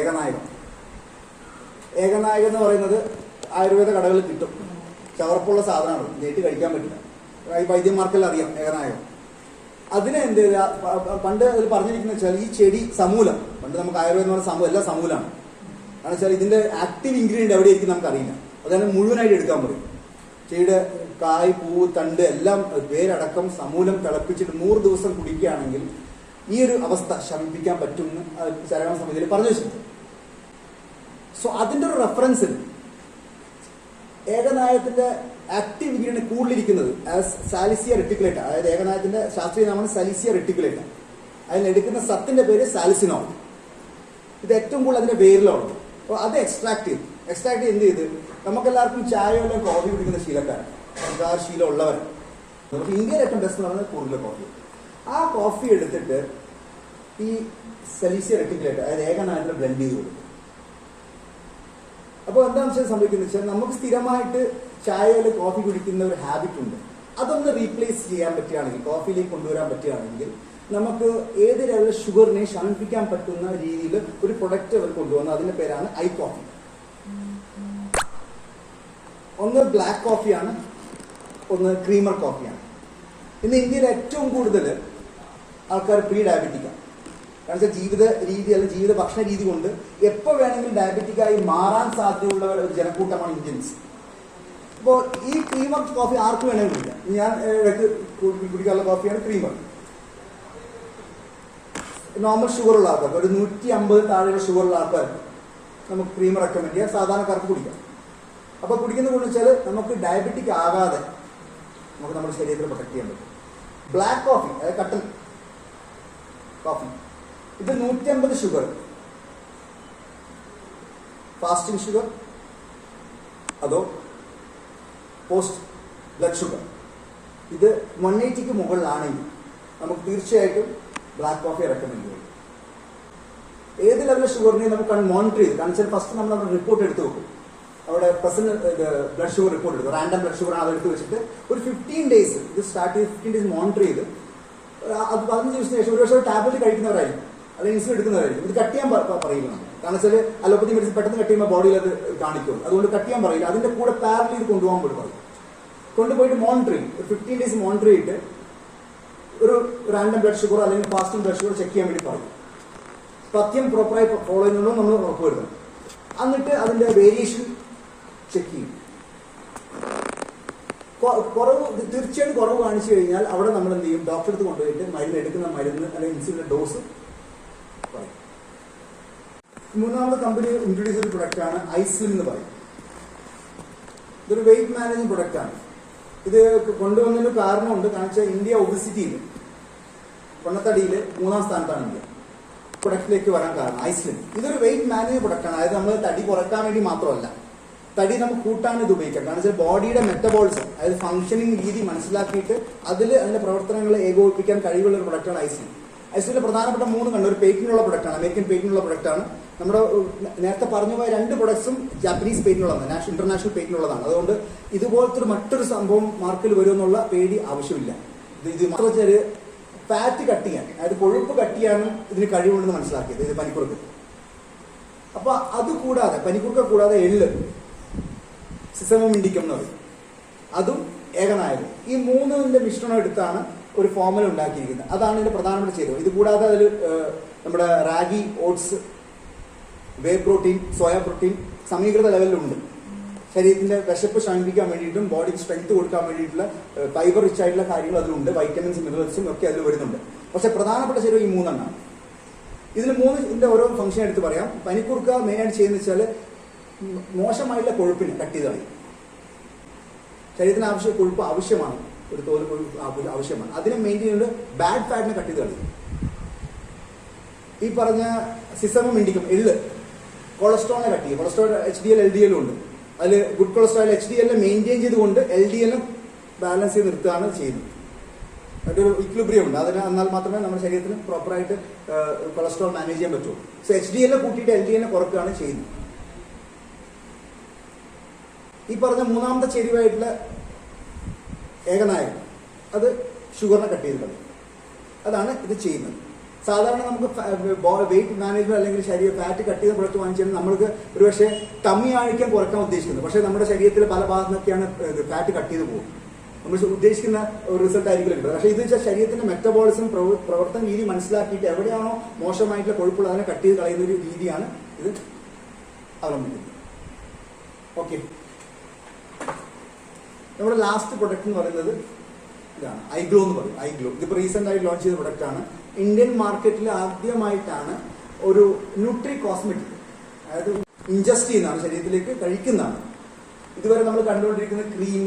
ഏകനായകം എന്ന് പറയുന്നത് ആയുർവേദ കടകളിൽ കിട്ടും. ചവർപ്പുള്ള സാധനമാണ്, നേരിട്ട് കഴിക്കാൻ പറ്റില്ല. ഈ വൈദ്യന്മാർക്കെല്ലാം അറിയാം ഏകനായകം. അതിനെ എന്ത് ചെയ്ത പണ്ട് അതിൽ പറഞ്ഞിരിക്കുന്ന വെച്ചാൽ ഈ ചെടി സമൂലം, പണ്ട് നമുക്ക് ആയുർവേദം പറഞ്ഞ എല്ലാം സമൂലമാണ്. കാരണം വെച്ചാൽ ഇതിന്റെ ആക്റ്റീവ് ഇൻഗ്രീഡിയന്റ് എവിടെയായിരിക്കും നമുക്കറിയില്ല. അതാണ് മുഴുവനായിട്ട് എടുക്കാൻ പറയും. ചെടിയുടെ കായ്, പൂവ്, തണ്ട് എല്ലാം വേരടക്കം സമൂലം തിളപ്പിച്ചിട്ട് 100 ദിവസം കുടിക്കുകയാണെങ്കിൽ ഈ ഒരു അവസ്ഥ ശമിപ്പിക്കാൻ പറ്റുമെന്ന് ചരകണ സമിതിയിൽ പറഞ്ഞു വെച്ചിട്ടുണ്ട്. സോ അതിന്റെ ഒരു റെഫറൻസിൽ ഏകനായത്തിന്റെ ആക്റ്റീവ് ഇൻഗ്രീഡിയന്റ് കൂടുതലിരിക്കുന്നത് സാലിസിയ റെറ്റിക്കുലേറ്റ, അതായത് ഏകനായത്തിന്റെ ശാസ്ത്രീയ നാമമാണ് സാലിസിയ റെറ്റിക്കുലേറ്റ. അതിനെടുക്കുന്ന സത്തിന്റെ പേര് സാലിസിനോൾ. ഇത് ഏറ്റവും കൂടുതൽ അതിന്റെ വേരിലാണ്. അപ്പോൾ അത് എക്സ്ട്രാക്ട് ചെയ്ത് എന്ത് ചെയ്ത് നമുക്കെല്ലാവർക്കും ചായയോ അല്ലെങ്കിൽ കോഫി കുടിക്കുന്ന ശീലക്കാരാണ്, ശീലം ഉള്ളവരാണ്. നമുക്ക് ഇന്ത്യയിൽ ഏറ്റവും ബെസ്റ്റ് എന്ന് പറയുന്നത് കൂടുതൽ കോഫി. ആ കോഫി എടുത്തിട്ട് ഈ സാലിസിയ റെറ്റിക്കുലേറ്റ, അതായത് ഏകനായത്തിൽ ബ്ലെൻഡ് ചെയ്ത് കൊടുക്കും. അപ്പോൾ എന്താണെന്ന് വെച്ചാൽ സംഭവിക്കുന്നത് വെച്ചാൽ നമുക്ക് സ്ഥിരമായിട്ട് ചായയിൽ കോഫി കുടിക്കുന്ന ഒരു ഹാബിറ്റ് ഉണ്ട്. അതൊന്ന് റീപ്ലേസ് ചെയ്യാൻ പറ്റുകയാണെങ്കിൽ, കോഫിയിലേക്ക് കൊണ്ടുവരാൻ പറ്റുകയാണെങ്കിൽ നമുക്ക് ഏത് ലെവലിൽ ഷുഗറിനെ ശമിപ്പിക്കാൻ പറ്റുന്ന രീതിയിൽ ഒരു പ്രൊഡക്റ്റ് അവർ കൊണ്ടുവന്നു. അതിന്റെ പേരാണ് ഐ കോഫി. ഒന്ന് ബ്ലാക്ക് കോഫിയാണ്, ഒന്ന് ക്രീമർ കോഫിയാണ്. ഇന്ന് ഇന്ത്യയിൽ ഏറ്റവും കൂടുതൽ ആൾക്കാർ പ്രീ ഡയബറ്റിക്കാണ്. കാരണം വെച്ചാൽ ജീവിത രീതി അല്ലെങ്കിൽ ജീവിത ഭക്ഷണ രീതി കൊണ്ട് എപ്പോൾ വേണമെങ്കിലും ഡയബറ്റിക്കായി മാറാൻ സാധ്യതയുള്ള ഒരു ജനക്കൂട്ടമാണ് ഇന്ത്യൻസ്. അപ്പോൾ ഈ ക്രീമർ കോഫി ആർക്ക് വേണമെങ്കിലും കുടിക്കാം. ഞാൻ കുടിക്കാനുള്ള കോഫിയാണ് ക്രീമർ. നോർമൽ ഷുഗറുള്ള ആൾക്കാർക്ക്, ഒരു 150 താഴെയുള്ള ഷുഗറുള്ള ആൾക്കാർക്ക് നമുക്ക് ക്രീമർ റെക്കമെൻഡ് ചെയ്യാം, സാധാരണക്കാർക്ക് കുടിക്കാം. അപ്പോൾ കുടിക്കുന്നത് കൊണ്ട് വെച്ചാൽ നമുക്ക് ഡയബറ്റിക് ആകാതെ നമുക്ക് നമ്മുടെ ശരീരത്തിൽ പ്രൊട്ടക്ട് ചെയ്യാൻ പറ്റും. ബ്ലാക്ക് കോഫി, അതായത് കട്ടൻ കോഫി, ഇത് 150 ഷുഗർ, ഫാസ്റ്റിംഗ് ഷുഗർ അതോ പോസ്റ്റ് ബ്ലഡ് ഷുഗർ, ഇത് 180ക്ക് മുകളിലാണെങ്കിൽ നമുക്ക് തീർച്ചയായിട്ടും ബ്ലാക്ക് കോഫി റെക്കമെൻഡ് ചെയ്യും. ഏത് ലെവലിലെ ഷുഗറിനെയും നമുക്ക് മോണിറ്റർ ചെയ്ത്, കാരണം വെച്ചാൽ ഫസ്റ്റ് നമ്മൾ നമ്മുടെ റിപ്പോർട്ട് എടുത്ത് വെക്കും. അവിടെ പ്രസന്റ് ബ്ലഡ് ഷുഗർ റിപ്പോർട്ട് എടുക്കും, റാൻഡം ബ്ലഡ് ഷുഗർ ആണ് അതെടുത്ത് വെച്ചിട്ട് ഒരു 15 days ഇത് സ്റ്റാർട്ട് ചെയ്ത് 15 days മോണിറ്റർ ചെയ്ത് അത് 15 ദിവസത്തിന് ശേഷം ഒരു പക്ഷേ ടാബ്ലറ്റ് കഴിക്കുന്നവരായിരിക്കും അല്ലെങ്കിൽ ഇൻസുലിൻ എടുക്കുന്നവരായിരിക്കും. ഇത് കട്ട് ചെയ്യാൻ പറയില്ല നമ്മൾ, കാരണം വെച്ചാൽ അലോപ്പതി മെഡിസിൻ പെട്ടെന്ന് കട്ട് ചെയ്യുമ്പോൾ ബോഡിയിൽ അത് കാണിക്കും. അതുകൊണ്ട് കട്ട് ചെയ്യാൻ പറയില്ല, അതിന്റെ കൂടെ പാരലൽ ഇത് കൊണ്ടുപോകാൻ പറയും. കൊണ്ടുപോയിട്ട് മോണിറ്റർ ചെയ്യും, ഒരു 15 days മോണിറ്റർ ചെയ്തിട്ട് ഒരു റാൻഡം ബ്ലഡ് ഷുഗർ അല്ലെങ്കിൽ ഫാസ്റ്റിംഗ് ബ്ലഡ് ഷുഗർ ചെക്ക് ചെയ്യാൻ വേണ്ടി പറയും. പഥ്യം പ്രോപ്പറായി ഫോളോ ചെയ്യുന്നുണ്ടോ നമ്മൾ ഉറപ്പുവരുത്തണം. എന്നിട്ട് അതിന്റെ വേരിയേഷൻ ചെക്ക് ചെയ്യും. കുറവ് തീർച്ചയായിട്ടും കുറവ് കാണിച്ചു കഴിഞ്ഞാൽ അവിടെ നമ്മൾ എന്ത് ചെയ്യും, ഡോക്ടറെ അടുത്ത് കൊണ്ടുപോയിട്ട് മരുന്ന് എടുക്കുന്ന മരുന്ന് അല്ലെങ്കിൽ ഇൻസുലിന്റെ ഡോസ് പറയും. മൂന്നാമത്തെ കമ്പനി ഇൻട്രൊഡ്യൂസ് ചെയ്ത പ്രൊഡക്റ്റ് ആണ് ഐസ്ലിം എന്ന് പറയും. ഇതൊരു വെയിറ്റ് മാനേജിങ് പ്രൊഡക്റ്റ് ആണ്. ഇത് കൊണ്ടുവന്നതിന് കാരണമുണ്ട്, കാരണം വെച്ചാൽ ഇന്ത്യ ഒബിസിറ്റിയിൽ പൊണ്ണത്തടിയിൽ 3ാം സ്ഥാനത്താണ് ഇന്ത്യ. പ്രൊഡക്റ്റിലേക്ക് വരാൻ കാരണം ഐസ്ലിം ഇതൊരു വെയിറ്റ് മാനേജിങ് പ്രൊഡക്റ്റ് ആണ്. അതായത് നമ്മൾ തടി കുറയ്ക്കാൻ വേണ്ടി മാത്രമല്ല, തടി നമുക്ക് കൂട്ടാൻ ഇത് ഉപയോഗിക്കാം. കാരണം വെച്ചാൽ ബോഡിയുടെ മെറ്റബോളിസം, അതായത് ഫംഗ്ഷനിങ് രീതി മനസ്സിലാക്കിയിട്ട് അതിന്റെ പ്രവർത്തനങ്ങളെ ഏകോപിപ്പിക്കാൻ കഴിവുള്ള ഒരു പ്രൊഡക്റ്റാണ് ഐസ്ലിം. ഐസ്ലിമിന്റെ പ്രധാനപ്പെട്ട 3 കണ്ട് ഒരു പേറ്റന്റുള്ള പ്രൊഡക്റ്റാണ്, അമേരിക്കൻ പേറ്റന്റുള്ള പ്രൊഡക്റ്റാണ്. നമ്മുടെ നേരത്തെ പറഞ്ഞുപോയ 2 പ്രൊഡക്ട്സും ജാപ്പനീസ് പേറ്റന്റുള്ളതാണ്, ഇന്റർനാഷണൽ പേറ്റന്റുള്ളതാണ്. അതുകൊണ്ട് ഇതുപോലത്തെ മറ്റൊരു സംഭവം മാർക്കിൽ വരുമെന്നുള്ള പേടി ആവശ്യമില്ല. ഇത് മാത്രം ഫാറ്റ് കട്ട് ചെയ്യാൻ, അതായത് കൊഴുപ്പ് കട്ട് ചെയ്യാനും ഇതിന് കഴിവുണ്ടെന്ന് മനസ്സിലാക്കിയത് ഇത് പനിക്കുറുക്ക്. അപ്പൊ അത് കൂടാതെ പനിക്കുറുക്ക കൂടാതെ എള്ള്, സിസമം ഇൻഡിക്കം എന്ന് പറയും, അതും ഏകനായകം, ഈ 3ന്റെ മിശ്രണം എടുത്താണ് ഒരു ഫോർമുല ഉണ്ടാക്കിയിരിക്കുന്നത്. അതാണ് ഇതിന്റെ പ്രധാനപ്പെട്ട ചെയ്തത്. ഇത് കൂടാതെ അതിൽ നമ്മുടെ റാഗി, ഓട്സ്, വേ പ്രോട്ടീൻ, സോയ പ്രോട്ടീൻ സമീകൃത ലെവലിലുണ്ട്. ശരീരത്തിന്റെ വിശപ്പ് ശമിപ്പിക്കാൻ വേണ്ടിയിട്ടും ബോഡിക്ക് സ്ട്രെങ്ത് കൊടുക്കാൻ വേണ്ടിയിട്ടുള്ള ഫൈബർ റിച്ച് ആയിട്ടുള്ള കാര്യങ്ങൾ അതിലുണ്ട്, വൈറ്റമിൻസും മിനറൽസും ഒക്കെ അതിൽ വരുന്നുണ്ട്. പക്ഷെ പ്രധാനപ്പെട്ട ശരീരം ഈ 3 എണ്ണമാണ്. ഇതിന് 3ന്റെ ഓരോ ഫംഗ്ഷൻ എടുത്ത് പറയാം. പനിക്കുറുക്ക മെയിനായിട്ട് ചെയ്യുന്നത് വെച്ചാൽ മോശമായിട്ടുള്ള കൊഴുപ്പിന് കട്ട് ചെയ്ത് കളയും. ശരീരത്തിന് കൊഴുപ്പ് ആവശ്യമാണ്, ഒരു തോല് കൊഴുപ്പ് ആവശ്യമാണ്. അതിനെ മെയിൻറ്റെയിൻ ചെയ്യുന്നത് ബാഡ് ഫാറ്റിനെ കട്ട് ചെയ്ത് കളയും. ഈ പറഞ്ഞ സിസമം ഇൻഡിക്കം, എള്ള്, കൊളസ്ട്രോളിനെ കട്ട് ചെയ്യും. കൊളസ്ട്രോൾ HDL LDL ഉണ്ട്. അതിൽ ഗുഡ് കൊളസ്ട്രോൾ HDL മെയിൻറ്റെയിൻ ചെയ്തുകൊണ്ട് LDL ബാലൻസ് ചെയ്ത് നിർത്തുകയാണ് ചെയ്യുന്നത്. അതിൻ്റെ ഒരു ഇക്വിലിബ്രിയം ഉണ്ട്. അതിന് എന്നാൽ മാത്രമേ നമ്മുടെ ശരീരത്തിന് പ്രോപ്പറായിട്ട് കൊളസ്ട്രോൾ മാനേജ് ചെയ്യാൻ പറ്റുള്ളൂ. സോ HDL കൂട്ടിയിട്ട് LDL കുറക്കുകയാണ് ചെയ്യുന്നത്. ഈ പറഞ്ഞ 3ാമത്തെ ചേരുവായിട്ടുള്ള ഏകനായകം, അത് ഷുഗറിനെ കട്ട് ചെയ്ത് കളയും. അതാണ് ഇത് ചെയ്യുന്നത്. സാധാരണ നമുക്ക് വെയിറ്റ് മാനേജ്മെന്റ് അല്ലെങ്കിൽ ശരീരം ഫാറ്റ് കട്ട് ചെയ്ത പ്രൊഡക്റ്റ് വാങ്ങിച്ചാൽ നമ്മൾക്ക് ഒരു പക്ഷേ ടമ്മി ആഴിക്കാൻ കുറയ്ക്കാൻ ഉദ്ദേശിക്കുന്നത്, പക്ഷേ നമ്മുടെ ശരീരത്തിലെ പല ഭാഗത്തു നിന്നൊക്കെയാണ് ഫാറ്റ് കട്ട് ചെയ്ത് പോകും. നമ്മൾ ഉദ്ദേശിക്കുന്ന ഒരു റിസൾട്ട് ആയിരിക്കും കിട്ടുന്നത്. പക്ഷേ ഇത് വെച്ചാൽ ശരീരത്തിന്റെ മെറ്റബോളിസം പ്രവർത്തന രീതി മനസ്സിലാക്കിയിട്ട് എവിടെയാണോ മോശമായിട്ടുള്ള കൊഴുപ്പുള്ള അതിനെ കട്ട് ചെയ്ത് കളയുന്ന ഒരു രീതിയാണ് ഇത് അവലംബിക്കുന്നത്. ഓക്കെ, നമ്മുടെ ലാസ്റ്റ് പ്രൊഡക്റ്റ് എന്ന് പറയുന്നത് ഇതാണ്, ഐഗ്ലോ എന്ന് പറയും. ഐഗ്ലോ ഇതിപ്പോൾ റീസെന്റ് ആയിട്ട് ലോഞ്ച് ചെയ്ത പ്രൊഡക്റ്റ് ആണ്. ഇന്ത്യൻ മാർക്കറ്റിൽ ആദ്യമായിട്ടാണ് ഒരു ന്യൂട്രി കോസ്മെറ്റിക്, അതായത് ഇൻജസ്റ്റ് ചെയ്യുന്നതാണ്, ശരീരത്തിലേക്ക് കഴിക്കുന്നതാണ്. ഇതുവരെ നമ്മൾ കണ്ടുകൊണ്ടിരിക്കുന്ന cream,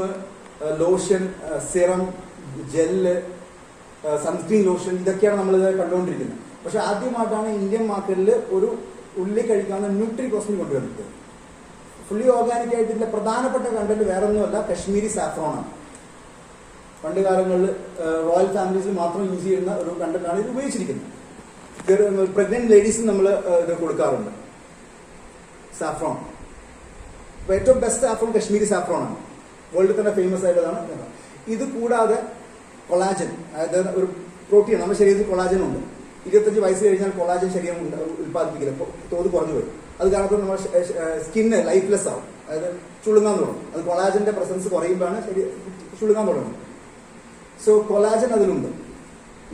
lotion, serum, gel, sunscreen lotion, ഇതൊക്കെയാണ് നമ്മൾ കണ്ടുകൊണ്ടിരിക്കുന്നത്. പക്ഷെ ആദ്യമായിട്ടാണ് ഇന്ത്യൻ മാർക്കറ്റിൽ ഒരു ഉള്ളി കഴിക്കാവുന്ന ന്യൂട്രി കോസ്മെറ്റിക് കൊണ്ടുവരുന്നത്. ഫുള്ളി ഓർഗാനിക് ആയിട്ടുള്ള പ്രധാനപ്പെട്ട കണ്ടന്റ് വേറെ ഒന്നുമല്ല, കശ്മീരി സാഫ്രോൺ ആണ്. പണ്ട് കാലങ്ങളിൽ റോയൽ ഫാമിലീസിൽ മാത്രം യൂസ് ചെയ്യുന്ന ഒരു കണ്ടന്റാണ് ഇത് ഉപയോഗിച്ചിരിക്കുന്നത്. പ്രഗ്നന്റ് ലേഡീസിന് നമ്മൾ ഇത് കൊടുക്കാറുണ്ട് സാഫ്രോൺ. അപ്പൊ ഏറ്റവും ബെസ്റ്റ് സാഫ്രോൺ കശ്മീരി സാഫ്രോൺ ആണ്, വേൾഡിൽ തന്നെ ഫേമസ് ആയിട്ടുള്ളതാണ്. ഇത് കൂടാതെ കൊളാജൻ, അതായത് ഒരു പ്രോട്ടീൻ, നമ്മുടെ ശരീരത്തിൽ കൊളാജൻ ഉണ്ട്. 25 വയസ്സ് കഴിഞ്ഞാൽ കൊളാജൻ ശരീരം ഉൽപ്പാദിപ്പിക്കില്ല, തോത് കുറഞ്ഞു വരും. അത് കാരണം നമ്മുടെ സ്കിന്ന് ലൈഫ്ലെസ് ആവും. അതായത് ചുളുങ്ങാൻ തുടങ്ങും. അത് കൊളാജന്റെ പ്രസൻസ് കുറയുമ്പോഴാണ് ചുളുങ്ങാൻ തുടങ്ങും. സോ കൊളാജൻ അതിലുണ്ട്.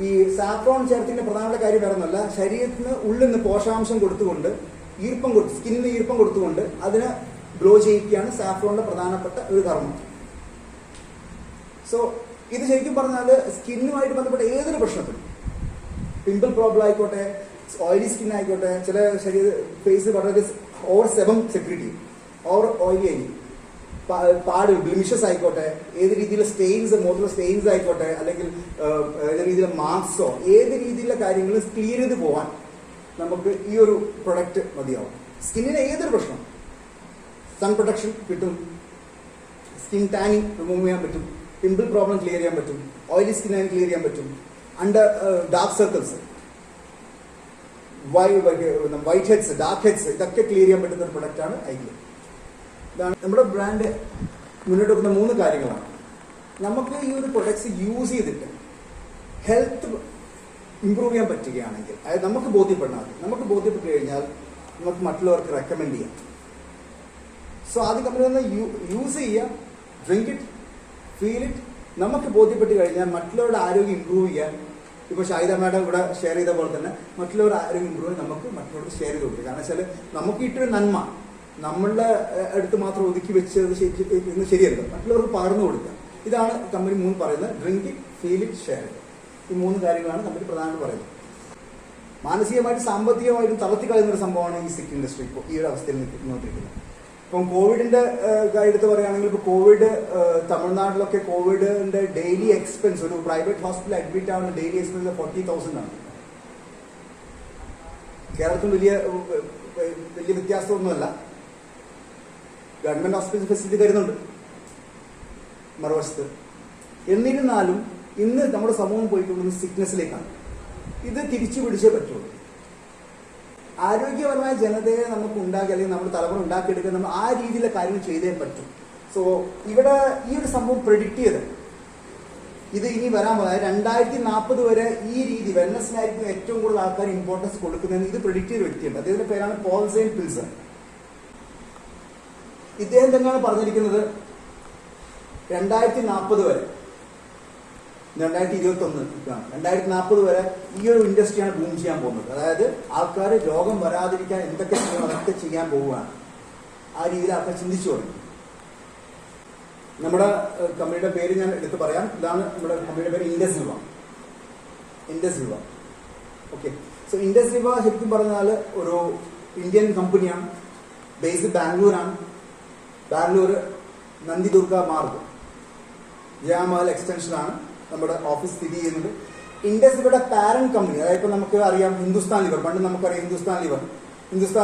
ഈ സാഫ്രോൺ ചേർത്തിന്റെ പ്രധാനപ്പെട്ട കാര്യം വേറെ ഒന്നുമല്ല, ശരീരത്തിന് ഉള്ളിൽ നിന്ന് പോഷകാംശം കൊടുത്തുകൊണ്ട് സ്കിന്നിന് ഈർപ്പം കൊടുത്തുകൊണ്ട് അതിനെ ഗ്ലോ ചെയ്യിക്കുകയാണ് സാഫ്രോണിന്റെ പ്രധാനപ്പെട്ട ഒരു കർമ്മം. സോ ഇത് ശരിക്കും പറഞ്ഞാൽ സ്കിന്നുമായിട്ട് ബന്ധപ്പെട്ട ഏതൊരു പ്രശ്നത്തിനും, പിമ്പിൾ പ്രോബ്ലം ആയിക്കോട്ടെ, ഓയിലി സ്കിൻ ആയിക്കോട്ടെ, ചില ശരീര ഫേസ് വളരെ ഓവർ സെബം സെക്രീറ്റ് ചെയ്യും, ഓവർ ഓയിലി ആയിരിക്കും, പാട് ബ്ലിമിഷസ് ആയിക്കോട്ടെ, ഏത് രീതിയിലുള്ള സ്റ്റെയിൻസ്, മുഖത്തുള്ള സ്റ്റെയിൻസ് ആയിക്കോട്ടെ, അല്ലെങ്കിൽ ഏത് രീതിയിലുള്ള മാർക്സോ, ഏത് രീതിയിലുള്ള കാര്യങ്ങളും ക്ലിയർ ചെയ്ത് പോകാൻ നമുക്ക് ഈ ഒരു പ്രൊഡക്റ്റ് മതിയാവും. സ്കിന്നിന് ഏതൊരു പ്രശ്നം, സൺ പ്രൊട്ടക്ഷൻ കിട്ടും, സ്കിൻ ടാനിങ് റിമൂവ് ചെയ്യാൻ പറ്റും, പിമ്പിൾ പ്രോബ്ലം ക്ലിയർ ചെയ്യാൻ പറ്റും, ഓയിലി സ്കിൻ ആയി ക്ലിയർ ചെയ്യാൻ പറ്റും, under dark circles, white heads, dark heads, ഇതൊക്കെ ക്ലിയർ ചെയ്യാൻ പറ്റുന്ന ഒരു പ്രൊഡക്റ്റാണ് ഐഗ്ലോ. ഇതാണ് നമ്മുടെ ബ്രാൻഡ് മുന്നോട്ട് വെക്കുന്ന 3 കാര്യങ്ങളാണ്. നമുക്ക് ഈ ഒരു പ്രൊഡക്ട്സ് യൂസ് ചെയ്തിട്ട് ഹെൽത്ത് ഇമ്പ്രൂവ് ചെയ്യാൻ പറ്റുകയാണെങ്കിൽ, അതായത് നമുക്ക് ബോധ്യപ്പെട്ട് കഴിഞ്ഞാൽ നമുക്ക് മറ്റുള്ളവർക്ക് റെക്കമെൻഡ് ചെയ്യാം. സോ ആദ്യം കമ്പനി ഒന്ന് യൂസ് ചെയ്യുക, ഡ്രിങ്ക് ഇറ്റ്, ഫീൽ ഇറ്റ്. നമുക്ക് ബോധ്യപ്പെട്ട് കഴിഞ്ഞാൽ മറ്റുള്ളവരുടെ ആരോഗ്യം ഇമ്പ്രൂവ് ചെയ്യാൻ, ഇപ്പോൾ ഷാഹിദ മാഡം ഇവിടെ ഷെയർ ചെയ്ത പോലെ തന്നെ മറ്റുള്ളവരുടെ ആരോഗ്യം ഇമ്പ്രൂവ് ചെയ്യാൻ നമുക്ക് മറ്റുള്ളവർക്ക് ഷെയർ ചെയ്ത് കൊടുക്കുക. കാരണം വെച്ചാൽ നമുക്ക് ഇട്ടൊരു നന്മ നമ്മളുടെ അടുത്ത് മാത്രം ഒതുക്കി വെച്ചത് ശരിയല്ല, മറ്റുള്ളവർക്ക് പകർന്നു കൊടുക്കുക. ഇതാണ് കമ്പനി 3 പറയുന്നത്: drink it, feel it, share it. ഈ 3 കാര്യങ്ങളാണ് കമ്പനി പ്രധാനമായിട്ട് പറയുന്നത്. മാനസികമായിട്ട് സാമ്പത്തികമായിട്ടും തളർത്തി കളയുന്ന ഒരു സംഭവമാണ് ഈ സിക്ക് ഇൻഡസ്ട്രി ഇപ്പോൾ ഈ ഒരു അവസ്ഥയിൽ നിന്നുകൊണ്ടിരിക്കുന്നത്. ഇപ്പം കോവിഡിന്റെ കാര്യത്തിൽ പറയുകയാണെങ്കിൽ, ഇപ്പോൾ കോവിഡ് തമിഴ്നാട്ടിലൊക്കെ കോവിഡിന്റെ ഡെയിലി എക്സ്പെൻസ്, ഒരു പ്രൈവറ്റ് ഹോസ്പിറ്റൽ അഡ്മിറ്റ് ആവുന്ന ഡെയിലി എക്സ്പെൻസ് 40,000 ആണ്. കേരളത്തിൽ വലിയ വ്യത്യാസമൊന്നുമല്ല. ഗവൺമെന്റ് ഹോസ്പിറ്റൽ ഫെസിലിറ്റി തരുന്നുണ്ട് മറുവശത്ത്. എന്നിരുന്നാലും ഇന്ന് നമ്മുടെ സമൂഹം പോയിക്കൊണ്ടിരുന്ന സിക്നെസ്സിലേക്കാണ്. ഇത് തിരിച്ചു പിടിച്ചേ പറ്റുള്ളൂ. ആരോഗ്യപരമായ ജനതയെ നമുക്ക് ഉണ്ടാക്കി, അല്ലെങ്കിൽ നമ്മുടെ തലമുറ ഉണ്ടാക്കിയെടുക്കാൻ നമ്മൾ ആ രീതിയിലെ കാര്യങ്ങൾ ചെയ്തേ പറ്റും. സോ ഇവിടെ ഈ ഒരു സംഭവം പ്രെഡിക്റ്റ് ചെയ്ത് ഇത് ഇനി വരാൻ പോകുന്നത് 2040 വരെ ഈ രീതി വെൽനസിനായിരിക്കും ഏറ്റവും കൂടുതൽ ആൾക്കാർ ഇമ്പോർട്ടൻസ് കൊടുക്കുന്നതെന്ന് ഇത് പ്രെഡിക്റ്റ് ചെയ്ത വ്യക്തിയുണ്ട്. അദ്ദേഹത്തിന്റെ പേരാണ് പോൾ സെയിന്റ് പിൽസൺ. ഇദ്ദേഹം തന്നെയാണ് പറഞ്ഞിരിക്കുന്നത് 2040 വരെ, 2040 വരെ ഈ ഒരു ഇൻഡസ്ട്രിയാണ് ബൂം ചെയ്യാൻ പോകുന്നത്. അതായത് ആൾക്കാർ രോഗം വരാതിരിക്കാൻ എന്തൊക്കെ ചെയ്യണം അതൊക്കെ ചെയ്യാൻ പോവുകയാണ്. ആ രീതിയിൽ ആൾക്കാർ ചിന്തിച്ചു തുടങ്ങി. നമ്മുടെ കമ്പനിയുടെ പേര് ഞാൻ എടുത്ത് പറയാം. ഇതാണ് നമ്മുടെ കമ്പനിയുടെ പേര്, ഇൻഡസ്ലിവ. ഓക്കെ. സോ ഇൻഡസ്ലിവ ശരിക്കും പറഞ്ഞാൽ ഒരു ഇന്ത്യൻ കമ്പനിയാണ്. ബേസ് ബാംഗ്ലൂരാണ്. ബാംഗ്ലൂർ നന്ദി ദുർഗ മാർഗ് ജയമഹൽ എക്സ്റ്റൻഷനാണ് നമ്മുടെ ഓഫീസ് സ്ഥിതി ചെയ്യുന്നത്. ഇൻഡസ്ലിവയുടെ പാരന്റ് കമ്പനി, അതായത് ഇപ്പൊ നമുക്ക് അറിയാം ഹിന്ദുസ്ഥാൻ ലിവർ, പണ്ട് നമുക്കറിയാം ഹിന്ദുസ്ഥാൻ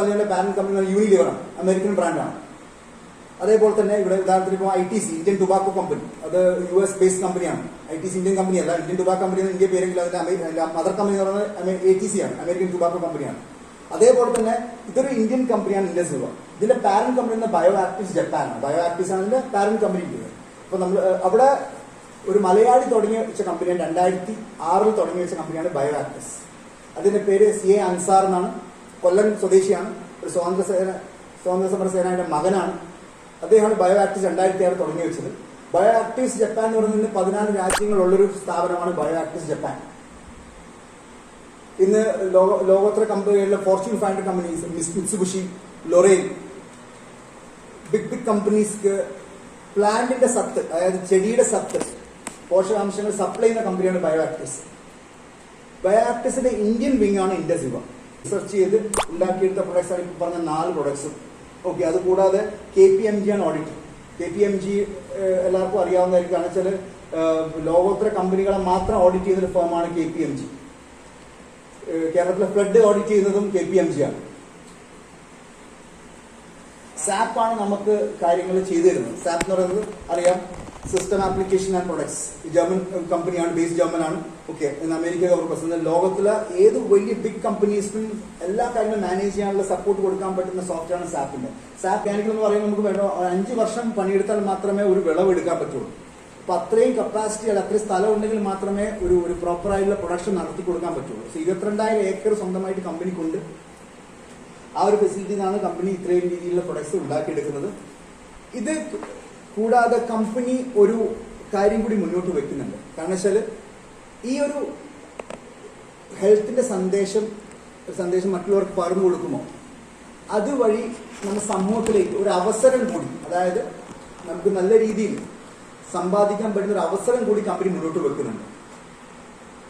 ലിവറിന്റെ പാരന്റ് കമ്പനി യൂണിലിവറാണ്, അമേരിക്കൻ ബ്രാൻഡാണ്. അതേപോലെ തന്നെ ഇവിടെ ഉദാഹരണത്തിന് ഇപ്പോൾ ITC, ഇന്ത്യൻ ടുബാക്കോ കമ്പനി, അത് US ബേസ്ഡ് കമ്പനിയാണ്. ITC ഇന്ത്യൻ കമ്പനിയല്ല. ഇന്ത്യൻ ടുബാക്കോ കമ്പനി ഇന്ത്യ പേരെങ്കിൽ അതിന്റെ മദർ കമ്പനി എന്ന് പറയുന്നത് ATC ആണ്, അമേരിക്കൻ ടുബാക്കോ കമ്പനിയാണ്. അതേപോലെ തന്നെ ഇതൊരു ഇന്ത്യൻ കമ്പനിയാണ് ഇൻഡസ്ലിവ. ഇതിന്റെ പാരന്റ് കമ്പനി ബയോ ആക്ടീവ്സ് ജപ്പാനാണ്. ബയോ ആക്ടീവ്സ് ആണ് ഇതിന്റെ പാരന്റ് കമ്പനി. അപ്പൊ നമ്മൾ അവിടെ ഒരു മലയാളി തുടങ്ങി വെച്ച കമ്പനിയാണ്, 2006 തുടങ്ങി വെച്ച കമ്പനിയാണ് ബയോ ആക്ടീവ്സ്. അതിന്റെ പേര് CA അൻസാർ എന്നാണ്. കൊല്ലം സ്വദേശിയാണ്. ഒരു സ്വാതന്ത്ര്യ സമര സേനാനിയുടെ മകനാണ്. അദ്ദേഹമാണ് ബയോ ആക്ടീവ്സ് 2006 തുടങ്ങി വെച്ചത്. ബയോ ആക്ടീവ്സ് ജപ്പാൻ എന്ന് പറയുന്നത് 14 രാജ്യങ്ങളുള്ളൊരു സ്ഥാപനമാണ് ബയോ ആക്ടീവ്സ് ജപ്പാൻ. ഇന്ന് ലോകോത്തര കമ്പനികളിലെ ഫോർച്യൂൺ 500 കമ്പനീസ്, മിത്സുബിഷി, ലൊറേൻ, ബിഗ് കമ്പനീസ്ക്ക് പ്ലാന്റിന്റെ സത്ത്, അതായത് ചെടിയുടെ സത്ത്, പോഷകാംശങ്ങൾ സപ്ലൈ ചെയ്യുന്ന കമ്പനിയാണ് ബയോ ആക്ടീവ്സ്. ബയോ ആക്ടീവ്സിന്റെ ഇന്ത്യൻ വിങ് ആണ് ഇൻഡസ്ലിവ. റിസർച്ച് ചെയ്ത് ഉണ്ടാക്കിയെടുത്ത പ്രൊഡക്ട്സ് ആണ് ഇപ്പോൾ പറഞ്ഞ 4 പ്രൊഡക്ട്സും. ഓക്കെ. അതുകൂടാതെ KPMG ആണ് ഓഡിറ്റ്. KPMG എല്ലാവർക്കും അറിയാവുന്നതായിരിക്കും. കാരണം വെച്ചാൽ ലോകോത്തര കമ്പനികളെ മാത്രം ഓഡിറ്റ് ചെയ്യുന്ന ഒരു ഫേമാണ് KPMG. കേരളത്തിലെ ഫ്ലഡ് ഓഡിറ്റ് ചെയ്യുന്നതും KPMG ആണ്. സാപ്പ് ആണ് നമുക്ക് കാര്യങ്ങൾ ചെയ്തു തരുന്നത്. സാപ്പ് എന്ന് പറയുന്നത് അറിയാം, system application and products. German കമ്പനിയാണ്, ബേസ് ജർമ്മനാണ്. ഓക്കെ. ഇന്ന് അമേരിക്ക ഗവൺമെന്റ് ലോകത്തിലെ ഏത് വലിയ ബിഗ് കമ്പനീസിനും എല്ലാ കാര്യങ്ങളും മാനേജ് ചെയ്യാനുള്ള സപ്പോർട്ട് കൊടുക്കാൻ പറ്റുന്ന സോഫ്റ്റ്വെയറാണ് സാപ്പിന്റെ. സാപ്പ് മെക്കാനിക്കൽ എന്ന് പറയുമ്പോൾ നമുക്ക് വേണ്ട 5 വർഷം പണിയെടുത്താൽ മാത്രമേ ഒരു വിളവ് എടുക്കാൻ പറ്റുള്ളൂ. അപ്പൊ അത്രയും കപ്പാസിറ്റി, അത്രയും സ്ഥലം ഉണ്ടെങ്കിൽ മാത്രമേ ഒരു പ്രോപ്പറായിട്ടുള്ള പ്രൊഡക്ഷൻ നടത്തി കൊടുക്കാൻ പറ്റുള്ളൂ. 22,000 ഏക്കർ സ്വന്തമായിട്ട് കമ്പനിക്കുണ്ട്. ആ ഒരു ഫെസിലിറ്റിയിൽ നിന്നാണ് കമ്പനി ഇത്രയും രീതിയിലുള്ള പ്രൊഡക്ട്സ് ഉണ്ടാക്കിയെടുക്കുന്നത്. ഇത് കൂടാതെ കമ്പനി ഒരു കാര്യം കൂടി മുന്നോട്ട് വെക്കുന്നുണ്ട്. കാരണം വെച്ചാൽ ഈ ഒരു ഹെൽത്തിന്റെ സന്ദേശം മറ്റുള്ളവർക്ക് പകർന്നു കൊടുക്കുമ്പോൾ അതുവഴി നമ്മുടെ സമൂഹത്തിലേക്ക് ഒരു അവസരം കൂടി, അതായത് നമുക്ക് നല്ല രീതിയിൽ സമ്പാദിക്കാൻ പറ്റുന്ന ഒരു അവസരം കൂടി കമ്പനി മുന്നോട്ട് വെക്കുന്നുണ്ട്.